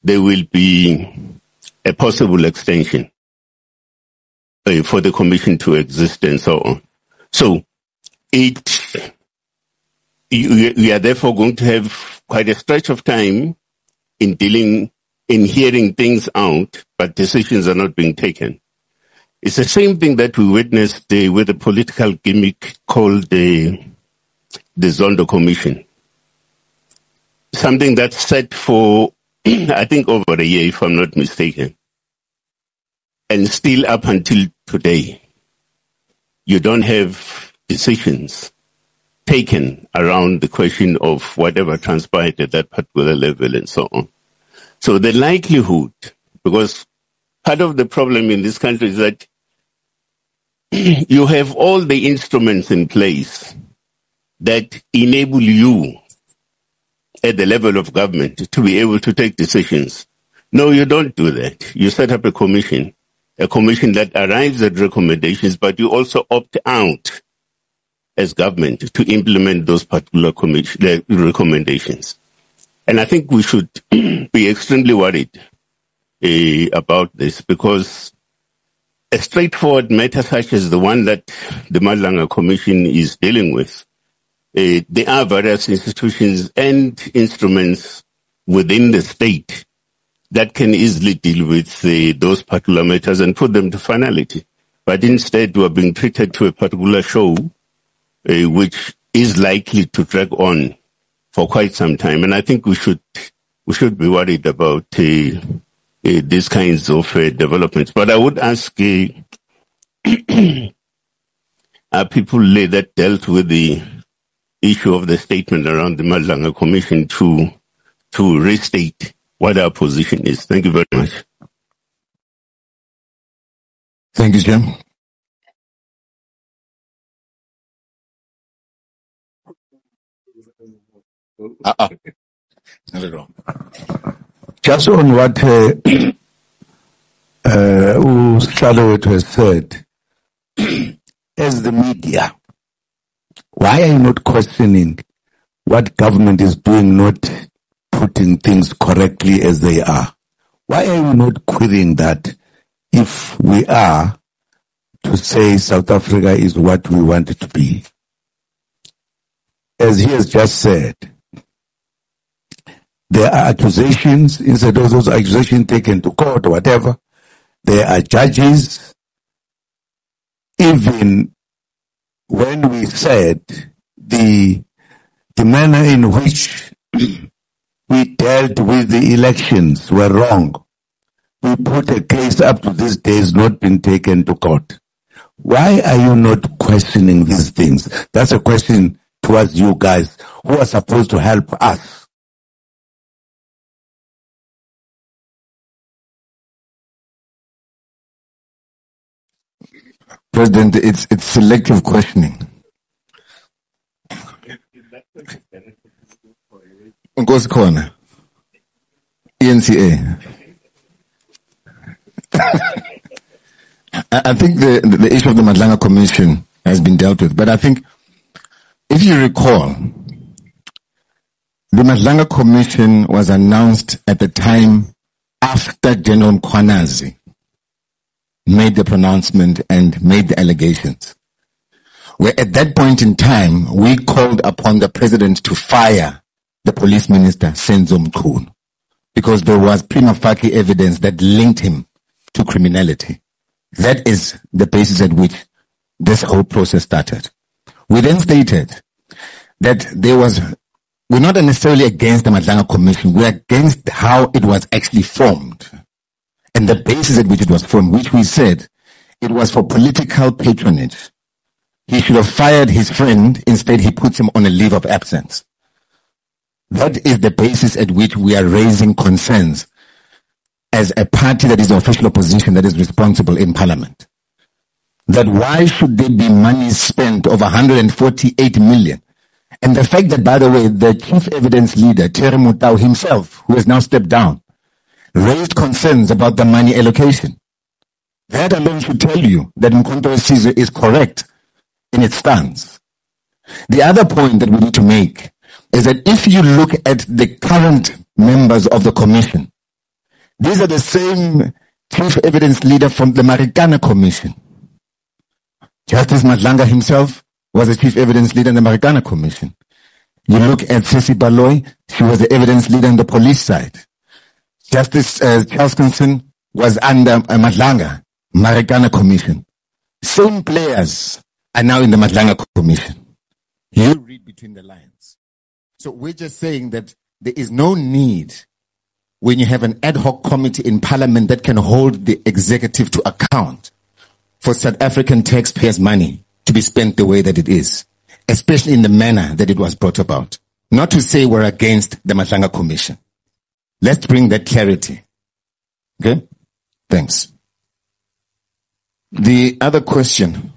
There will be a possible extension for the commission to exist and so on. So we are therefore going to have quite a stretch of time in hearing things out, but decisions are not being taken. It's the same thing that we witnessed with the political gimmick called the Zondo Commission. Something that's set for, I think, over a year, if I'm not mistaken. And still up until today, you don't have decisions taken around the question of whatever transpired at that particular level and so on. So the likelihood, because part of the problem in this country is that you have all the instruments in place that enable you at the level of government to be able to take decisions. No, you don't do that. You set up a commission that arrives at recommendations, but you also opt out as government to implement those particular recommendations. And I think we should be extremely worried about this, because a straightforward matter such as the one that the Madlanga Commission is dealing with, there are various institutions and instruments within the state that can easily deal with those particular matters and put them to finality. But instead, we are being treated to a particular show which is likely to drag on for quite some time. And I think we should be worried about these kinds of developments. But I would ask people that dealt with the issue of the statement around the Madlanga Commission to restate what our position is. Thank you very much. Thank you, Jim. Not at all. Just on what Shalowet has said, as the media, why are you not questioning what government is doing, not putting things correctly as they are? Why are you not querying that if we are to say South Africa is what we want it to be? As he has just said, there are accusations, instead of those accusations taken to court or whatever, there are judges. Even when we said the manner in which we dealt with the elections were wrong, we put a case up to this day has not been taken to court. Why are you not questioning these things? That's a question towards you guys who are supposed to help us. President, it's selective questioning. Nkosi khona. ENCA. I think the issue of the Madlanga Commission has been dealt with. But I think, if you recall, the Madlanga Commission was announced at the time after General Mkhwanazi made the pronouncement and made the allegations. Where at that point in time, we called upon the president to fire the police minister, Senzo Mchunu, because there was prima facie evidence that linked him to criminality. That is the basis at which this whole process started. We then stated that we're not necessarily against the Madlanga Commission, we're against how it was actually formed and the basis at which it was formed, which we said it was for political patronage. He should have fired his friend, instead he puts him on a leave of absence. That is the basis at which we are raising concerns as a party that is the official opposition that is responsible in parliament. That why should there be money spent over 148 million? And the fact that, by the way, the chief evidence leader, Terry Mutau himself, who has now stepped down, raised concerns about the money allocation. That alone should tell you that Umkhonto Wesizwe is correct in its stance. The other point that we need to make is that if you look at the current members of the commission, these are the same chief evidence leader from the Marikana Commission. Justice Madlanga himself was a chief evidence leader in the Marikana Commission. You look at Sisi Baloy, she was the evidence leader on the police side. Justice Charles Kinson was under Madlanga, Marikana Commission. Same players are now in the Madlanga Commission. You read between the lines. So we're just saying that there is no need, when you have an ad hoc committee in parliament that can hold the executive to account for South African taxpayers' money to be spent the way that it is, especially in the manner that it was brought about. Not to say we're against the Madlanga Commission. Let's bring that clarity. Okay? Thanks. The other question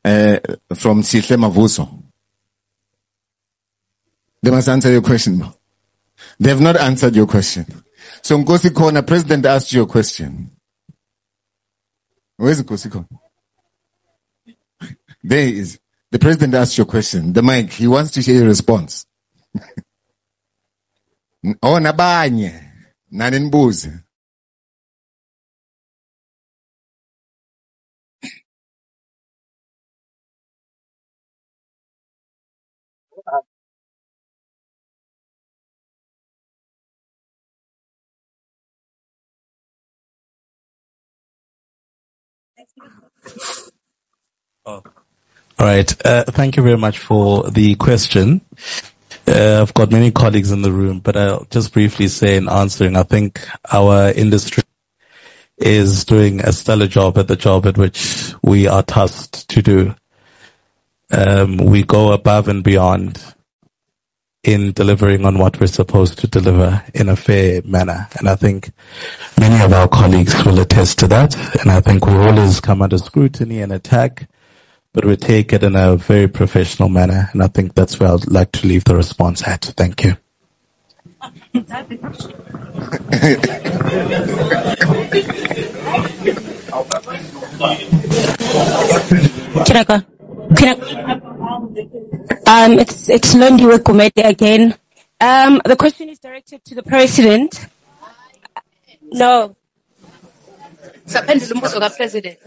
from Sihle Mavuso. They must answer your question. They have not answered your question. So Nkosi Khona, President asked you a question. Where's Nkosi Khona? There he is. The President asked your question. The mic, he wants to hear your response. Oh, nabanye. Naninbuze. All right. Thank you very much for the question. I've got many colleagues in the room, but I'll just briefly say in answering, I think our industry is doing a stellar job at the job at which we are tasked to do. We go above and beyond in delivering on what we're supposed to deliver in a fair manner. And I think many of our colleagues will attest to that. And I think we always come under scrutiny and attack, but we take it in a very professional manner. And I think that's where I'd like to leave the response at. Thank you. Can I go? It's Londiwe Kumete again. The question is directed to the President. No. President.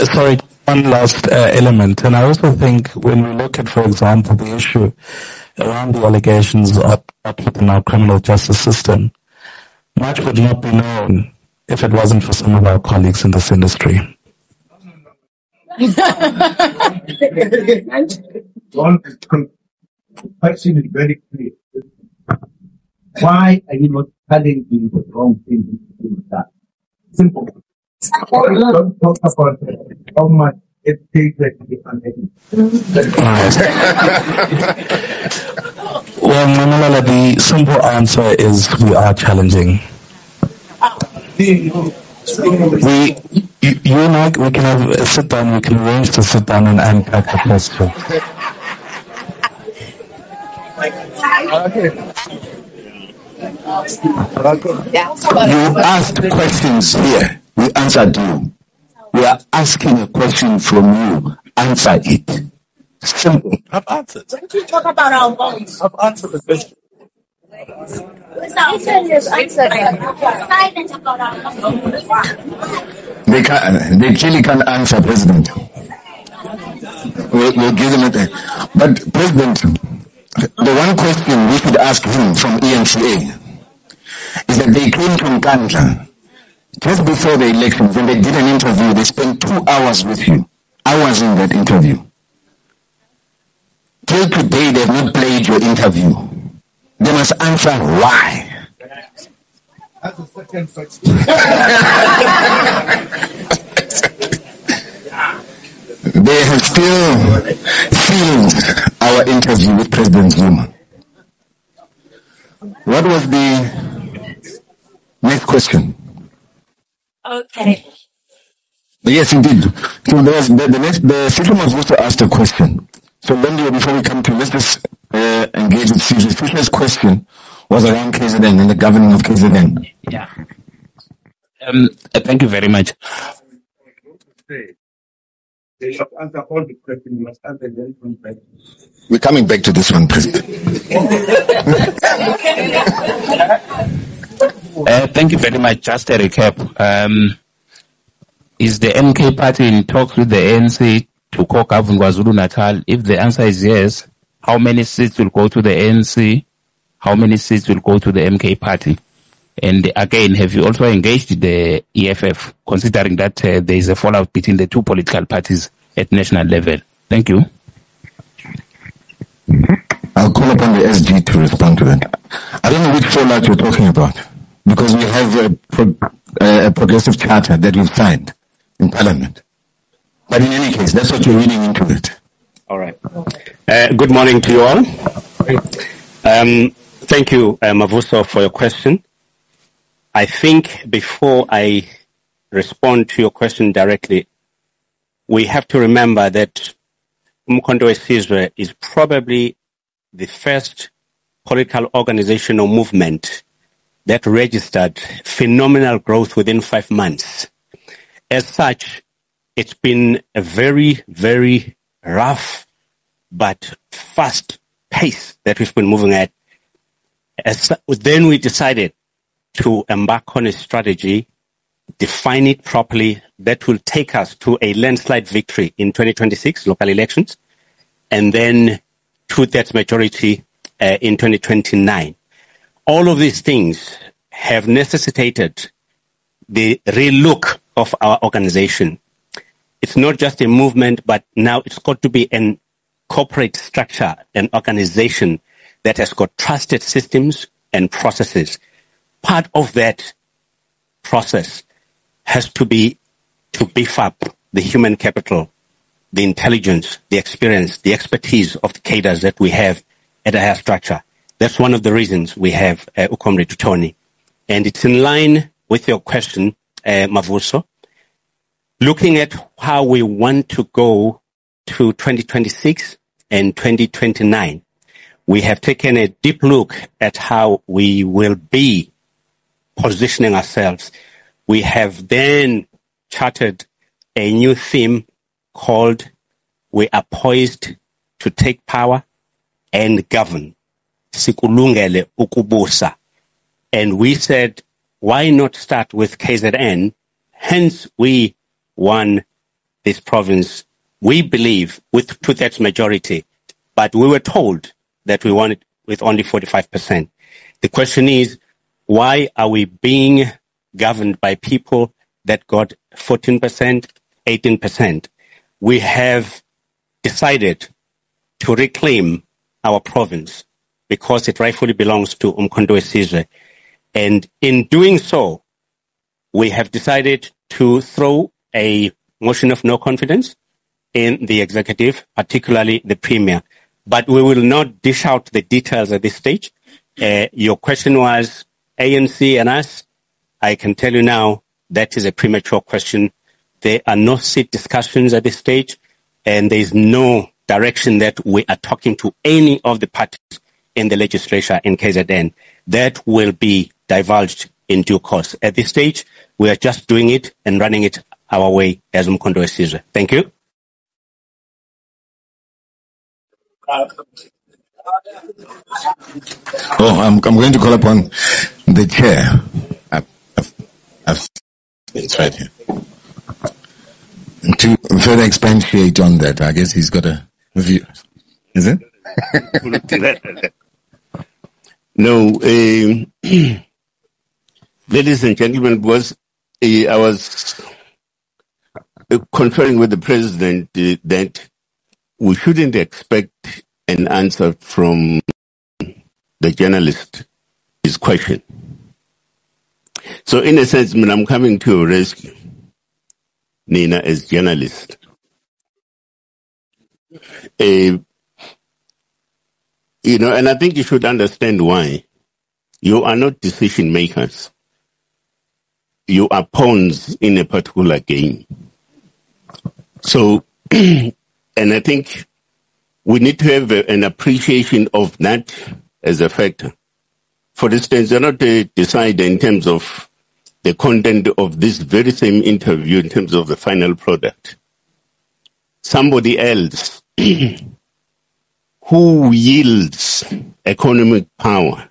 Sorry, one last element. And I also think when we look at, for example, the issue around the allegations of within our criminal justice system, much would not be known if it wasn't for some of our colleagues in this industry. Question is very clear. Why are you not telling him the wrong thing to do that? Simple. Don't talk about how much it takes to be unhappy. Well, Mamalala, the simple answer is we are challenging. You and I, we can have a sit down, we can arrange to sit down and unpack the question. You asked questions here. We answered you. We We are asking a question from you. Answer it. Simple. I've answered. Don't you talk about our votes? I've answered the question. Silent about our votes. They clearly can't answer, President. We'll give them a... But, President, the one question we should ask him from ENCA is that they came from Kandla just before the elections. When they did an interview, they spent 2 hours with you. I was in that interview. Till today, they have not played your interview. They must answer why. That's the second question. They have still filmed our interview with President Zuma. What was the next question? Okay. Yes, indeed. So the Fisher was also asked a question. So then, before we come to, let's just engage with Fisher. Fisher's question was around KZN and the governing of KZN. Yeah. Thank you very much. They must answer all the questions. You must answer them from back. We're coming back to this one, President. Thank you very much. Just a recap. Is the MK party in talks with the ANC to co-govern KwaZulu-Natal? If the answer is yes, how many seats will go to the ANC? How many seats will go to the MK party? And again, have you also engaged the EFF, considering that there is a fallout between the two political parties at national level? Thank you. I'll call upon the SG to respond to that. I don't know which fallout you're talking about, because we have a progressive charter that we've signed in Parliament. But in any case, that's what you're reading into it. All right. Good morning to you all. Thank you, Mavuso, for your question. I think before I respond to your question directly, we have to remember that Umkhonto Wesizwe is probably the first political organization or movement that registered phenomenal growth within 5 months. As such, it's been a very, very rough but fast pace that we've been moving at. Then we decided to embark on a strategy, define it properly, that will take us to a landslide victory in 2026 local elections, and then 2/3 majority in 2029. All of these things have necessitated the relook of our organization. It's not just a movement, but now it's got to be an corporate structure, an organization that has got trusted systems and processes. Part of that process has to be to beef up the human capital, the intelligence, the experience, the expertise of the cadres that we have at a higher structure. That's one of the reasons we have Ukomre Tutoni. And it's in line with your question, Mavuso. Looking at how we want to go to 2026 and 2029, we have taken a deep look at how we will be positioning ourselves. We have then charted a new theme called "We are poised to take power and govern." Sikulungele ukubusa. And we said, why not start with KZN? Hence, we won this province, we believe, with 2/3 majority. But we were told that we won it with only 45%. The question is, why are we being governed by people that got 14%, 18%? We have decided to reclaim our province because it rightfully belongs to Umkhonto Wesizwe. And in doing so, we have decided to throw a motion of no confidence in the executive, particularly the premier. But we will not dish out the details at this stage. Your question was ANC and us. I can tell you now that is a premature question. There are no seat discussions at this stage, and there is no direction that we are talking to any of the parties in the legislature in KZN. That will be divulged in due course. At this stage, we are just doing it and running it our way as Umkhonto Wesizwe. Thank you. I'm going to call upon the chair. It's right here. To further expatiate on that, I guess he's got a view. Is it? No, ladies and gentlemen, I was conferring with the president that we shouldn't expect an answer from the journalist, his question. So in a sense, I'm coming to your rescue, Nina, as journalist. And I think you should understand why. You are not decision makers. You are pawns in a particular game. So, and I think we need to have an appreciation of that as a factor. For instance, you're not a decider in terms of the content of this very same interview in terms of the final product. Somebody else who yields economic power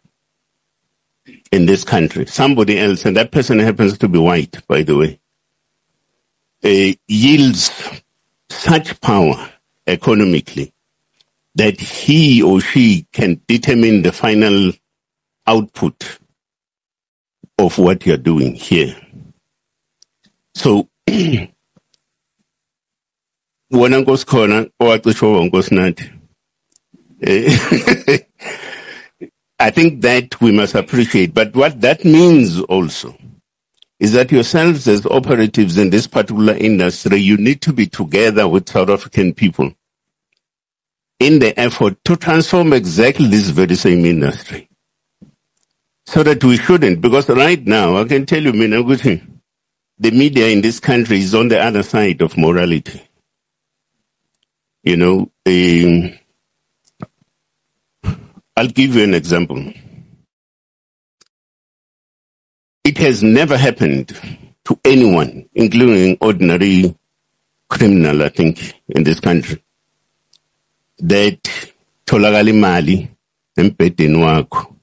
in this country, somebody else, and that person happens to be white, by the way, yields such power economically that he or she can determine the final output of what you're doing here. So, when I goes corner, or at the show goes not, I think that we must appreciate. But what that means also is that yourselves as operatives in this particular industry, you need to be together with South African people in the effort to transform exactly this very same industry. So that we shouldn't, because right now, I can tell you, the media in this country is on the other side of morality. I'll give you an example. It has never happened to anyone, including ordinary criminal, I think, in this country, that tholakala imali embhedeni wakho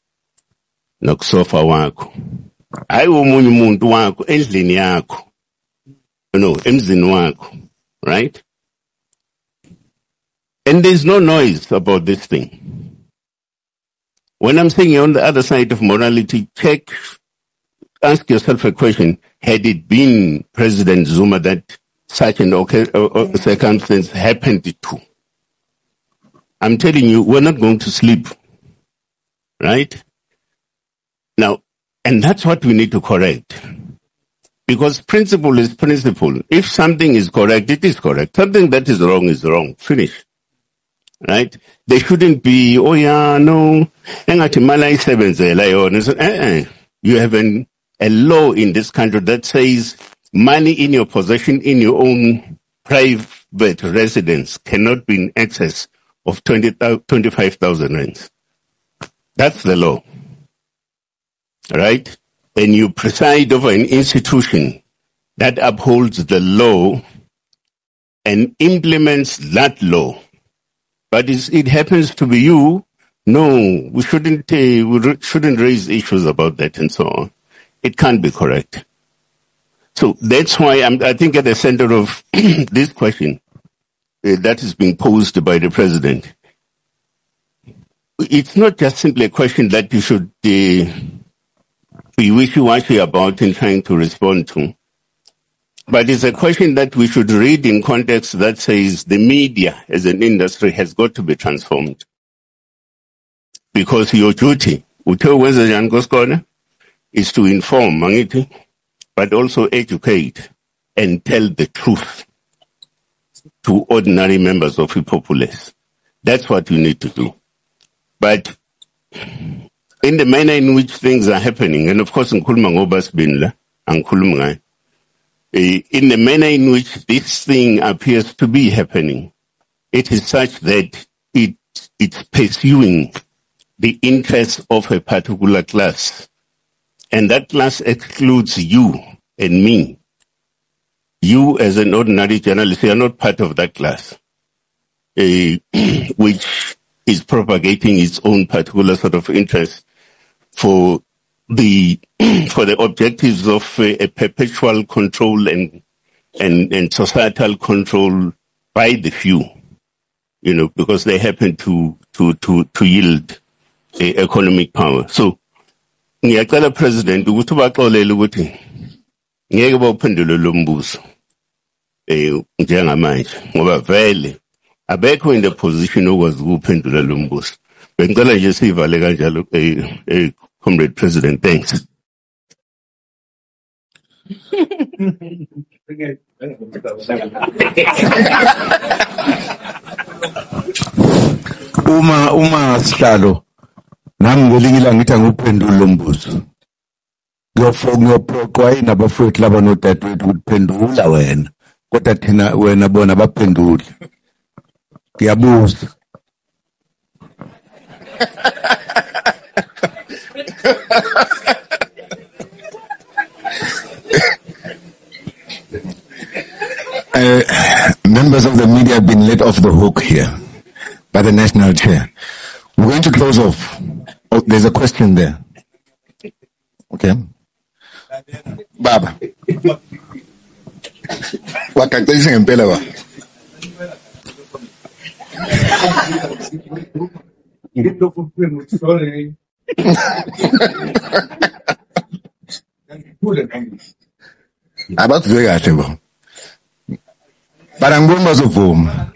nokusofa wakho hayi omunye umuntu wakho endlini yakho, emzini wakho, right? And there's no noise about this thing. When I'm saying you're on the other side of morality, ask yourself a question. Had it been President Zuma that such an circumstance happened to? I'm telling you, we're not going to sleep. Right? Now, and that's what we need to correct. Because principle is principle. If something is correct, it is correct. Something that is wrong. Finish. Right? There shouldn't be, you have a law in this country that says money in your possession in your own private residence cannot be in excess of 25,000 rands. That's the law. Right? And you preside over an institution that upholds the law and implements that law. But it happens to be you. No, we shouldn't raise issues about that and so on. It can't be correct. So that's why I think at the center of this question that is being posed by the president, it's not just simply a question that you should be wishy-washy about in trying to respond to, but it's a question that we should read in context that says the media as an industry has got to be transformed. Because your duty, is to inform, but also educate and tell the truth to ordinary members of the populace. That's what you need to do. But in the manner in which things are happening, and of course, in the manner in which this thing appears to be happening, it is such that it's pursuing the interests of a particular class And that class excludes you and me. You as an ordinary journalist, you are not part of that class, which is propagating its own particular sort of interest for the objectives of a perpetual control and societal control by the few, because they happen to yield economic power. So, ngiyacela President ukuthi baxolele ukuthi ngeke bawuphendule lo mbuzo njengamanje ngoba vele abekho in the position okwazi ukuphendula lo mbuzo. Bengicela nje sivale kanjalo Comrade President, thanks. uma sihlalo nami ngelinye ilanga ngithi anguphendule lo mbuzo ngiyophoqwa nabafowethu laba nodadewethu ukuthi phendula wena kodwa thina wena bona baphendule ngiyabuza. Members of the media have been let off the hook here by the national chair. We're going to close off. Oh, there's a question there. Okay. Baba. Wakaqedisa ngempela ba. Abakuzwe kahle bo. Bara ngibona bazovuma.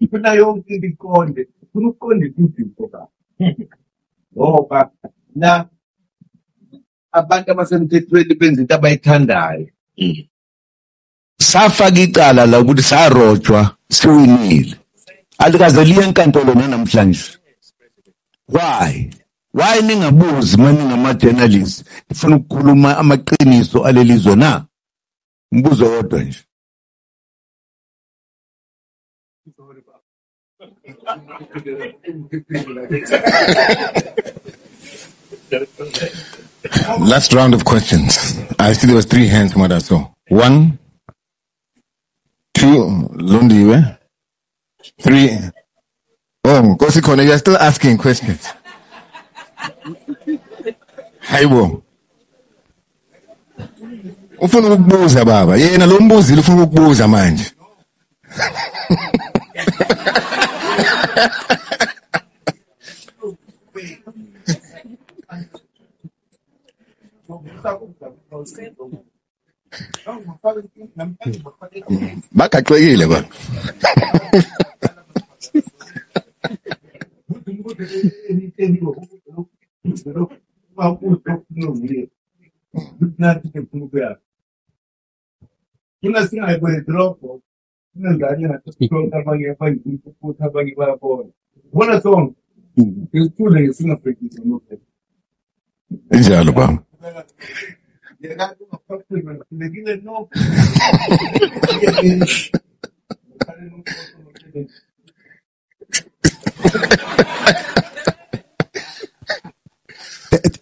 Kuna yonke ibikonde ukuqonda ukuthi ngoba na abantu abasemthethweni benza into abayithandayo. Safaka icala la ukuthi sarojwa siwinile alikaze liye enkantolo namhlanje. Why ningabuzi manje ngama journalists ifuna ukukhuluma amaqiniso alelizwe na umbuzo wodwa nje. Last round of questions. I see there was 3 hands from what I saw. 1, 2, Lundiwe. 3. Oh, Kosikone, you're still asking questions. Hayibo. Ufuna ukubuza baba. Yena lo mbuzi ufuna ukubuza manje. Bakaxekile ba. Injalo ba.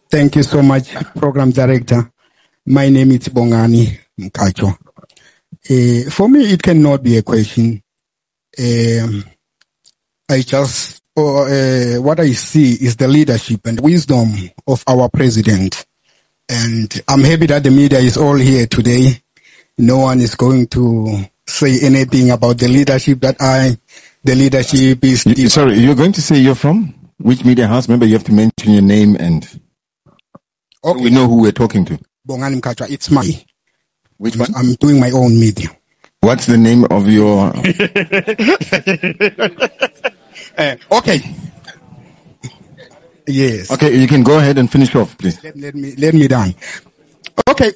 Thank you so much, Program Director. My name is Bongani Mkacho. For me, it cannot be a question. What I see is the leadership and wisdom of our president. And I'm happy that the media is all here today. No one is going to say anything about the leadership the leadership is... Sorry, you're going to say you're from which media house? Remember, you have to mention your name and okay. So we know who we're talking to. Bongani Mkacho, it's my... Which one? I'm doing my own media. What's the name of your... Okay. Yes. Okay, you can go ahead and finish off, please. Let me down. Okay.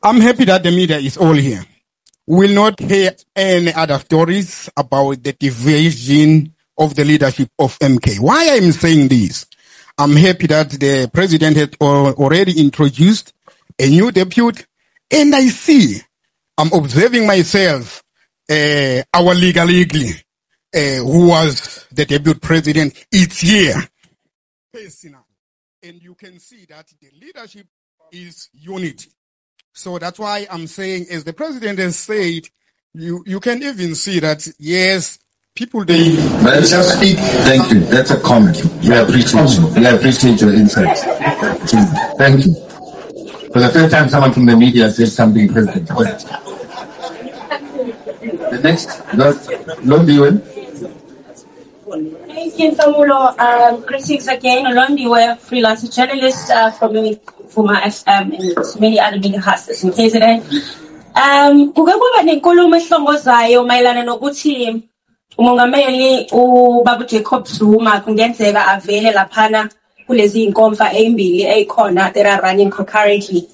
I'm happy that the media is all here. We will not hear any other stories about the division of the leadership of MK. Why I'm saying this? I'm happy that the president had already introduced a new deputy, and I see, I'm observing myself, our legally, who was the deputy president, it's here. Personal. And you can see that the leadership is unity. So that's why I'm saying, as the president has said, you can even see that, yes, people, they... Let's just speak. Thank you. That's a comment. We appreciate you. We appreciate your insights. Thank you. For the first time, someone from the media says something, President. The next, Londiwe. Thank you, Samulo. Greetings again. Londiwe, freelance journalist from my FM and many other media houses in KZN. Kuke kuba nenkulumo ehlongozayo mayelana nokuthi umongameli uBaba Jacob Zuma kungenzeka avele laphana kulezi inkomfa ezimbili ezikhona that are running concurrently.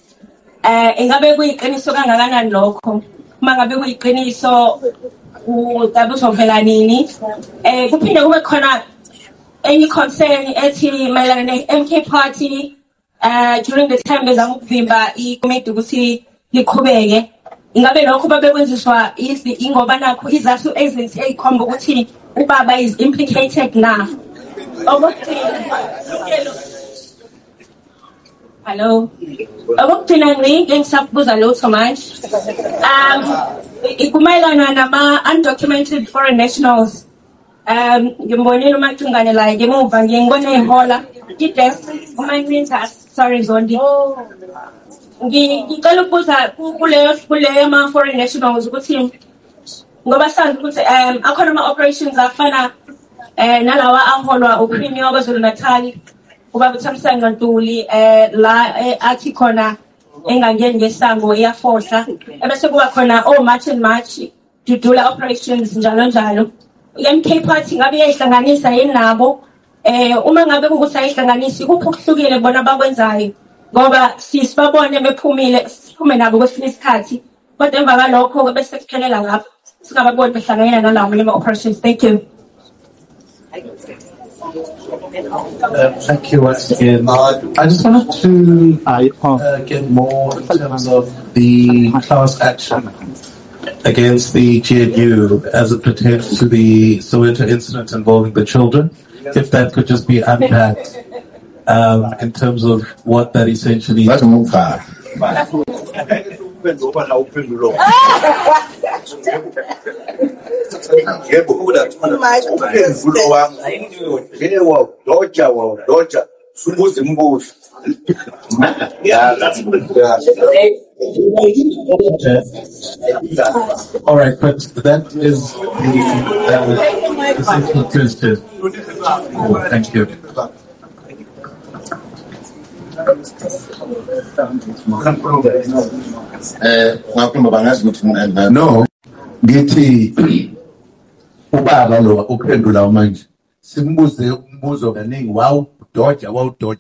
Ingabe kuyiqiniso kangakanani lokho? Uma ngabe kuyiqiniso uTabu uzovela nini? Kuphinde kube khona any concern ethi mayelana ne-MK party during the time bezama ukuvimba ikomiti ukuthi liqhubeke. Ingabe lokho babekwenziswa ingoba nakho izathu ezinhle ezikhomba ukuthi ubaba is implicated na. Hello. Okugcina ngisakubuza lutho manje. Ikumayelana nama undocumented foreign nationals. Ngimbonile uMacingane la ngemuva ngiyibona ehola. Idesk uMancintha sorry Zondi. Ngicela ukubuza kuleyo ama foreign nationals ukuthi ngoba sazi ukuthi akhona ama operations afana nalawa aholwa uPremier kwaZulu Natal ubaba uThamsanqa Ntuli la athi khona engangeni ngesango iyafohla ebese kuba khona march and march dudula operations njalo njalo. iMK party ngabe iyahlanganisa yini nabo uma ngabe ukuthi ayihlanganisi kuphi okuhlukile bona bakwenzayo ngoba sisibabone bephumile siphume nabo kwesinye isikhathi kodwa emva kwalokho bese kuphelela lapho singababoni behlangana nalawo ama operations. Thank you. Thank you once again. I just wanted to get more in terms of the class action against the GNU as it pertains to the Soweto incident involving the children. If that could just be unpacked in terms of what that essentially is. All right, but that is the central question. Thank you. No, ngithi ubaba lo uphendula manje simbuze umbuzo kaningi wawudoja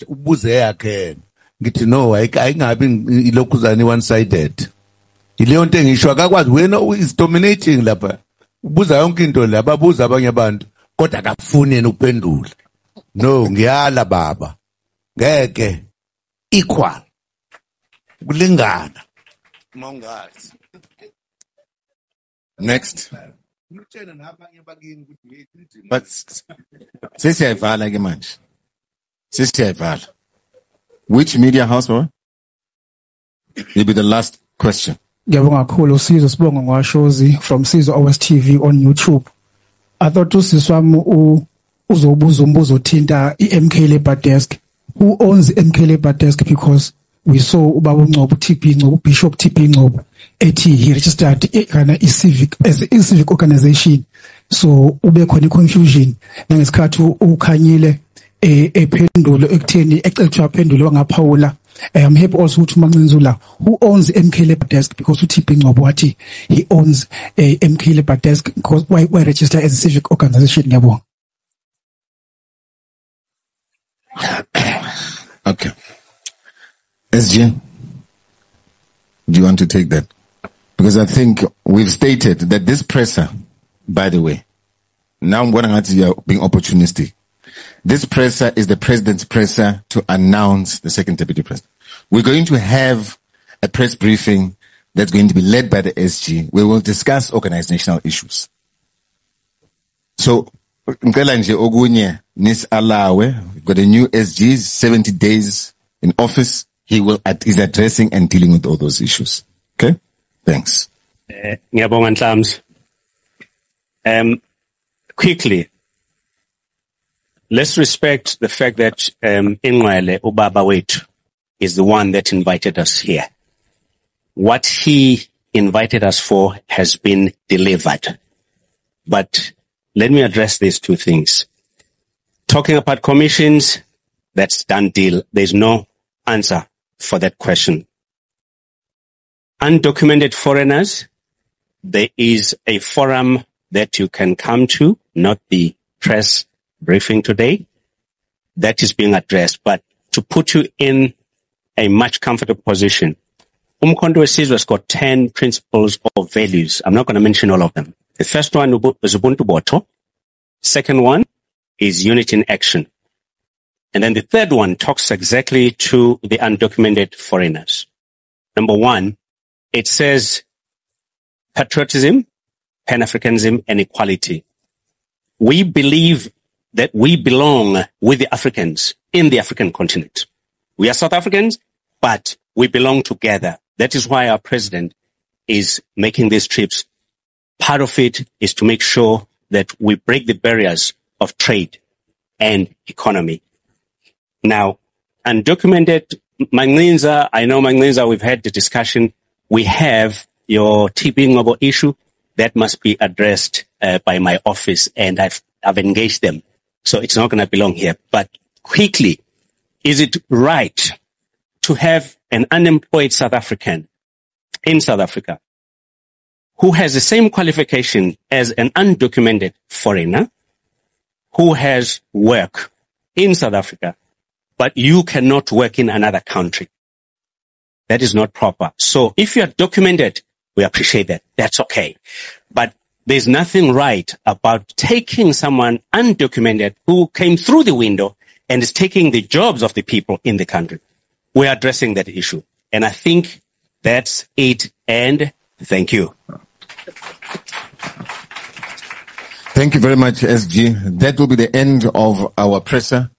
ubuze yakhe ngithi no ayingabi ilokhuzani one sided ileyo nto engisho akakwazi wena is dominating lapha ubuza yonke into la babuza abanye abantu kodwa akafuni yena ukuphendula. No, ngiyala baba ngeke equal kulingana mongazi. Next. But sesiyayivala ke manje. Sesiyayivala. Which media house, bro? Will be the last question. Ngiyabonga kakhulu Sizwe Sibongo ngwashozi from Sizwe OS TV on YouTube. I thought usiswami uzobuza umbuzo othinta iMK Labour Desk. Who owns MK Labour Desk? Because we saw ubaba uNgcobo TP Ngcobo Bishop TP Ngcobo ethi he registered as a civic organization. So ube khona confusion nangesikhathi ukhanyile ephendulo ekutheni ecetshwa phendulo ngaphawula. I'm happy also to Manzula who owns MK Labour Desk because TP Ngcobo wathi he owns a MK Labour Desk because why register as a civic organization yabo. Okay. SG, do you want to take that? Because I think we've stated that this presser, by the way, now I'm going to you are being opportunistic. This presser is the president's presser to announce the second deputy president. We're going to have a press briefing that's going to be led by the SG. We will discuss organizational issues. So, ngicela nje okunye nisalawe. We've got a new SG, 70 days in office. He's addressing and dealing with all those issues. Okay? Thanks. Ngiyabonga Nhlams. Quickly, let's respect the fact that Ingwele Ubaba Wethu is the one that invited us here. What he invited us for has been delivered. But let me address these two things. Talking about commissions, that's done deal. There's no answer for that question. Undocumented foreigners, there is a forum that you can come to, not the press briefing today. That is being addressed. But to put you in a much comfortable position, Umkhonto Wesizwe has got 10 principles or values. I'm not going to mention all of them. The first one is Ubuntu Boto. Second one is unity in action. And then the third one talks exactly to the undocumented foreigners. Number one, it says patriotism, Pan-Africanism, and equality. We believe that we belong with the Africans in the African continent. We are South Africans, but we belong together. That is why our president is making these trips. Part of it is to make sure that we break the barriers of trade and economy. Now, undocumented Manglinza, I know Manglinza, we've had the discussion. We have your TB Ngobo issue that must be addressed by my office, and I've engaged them. So it's not going to belong here. But quickly, is it right to have an unemployed South African in South Africa who has the same qualification as an undocumented foreigner who has work in South Africa, but you cannot work in another country? That is not proper. So if you are documented, we appreciate that. That's okay. But there's nothing right about taking someone undocumented who came through the window and is taking the jobs of the people in the country. We're addressing that issue. And I think that's it. And thank you. Thank you very much, SG. That will be the end of our presser.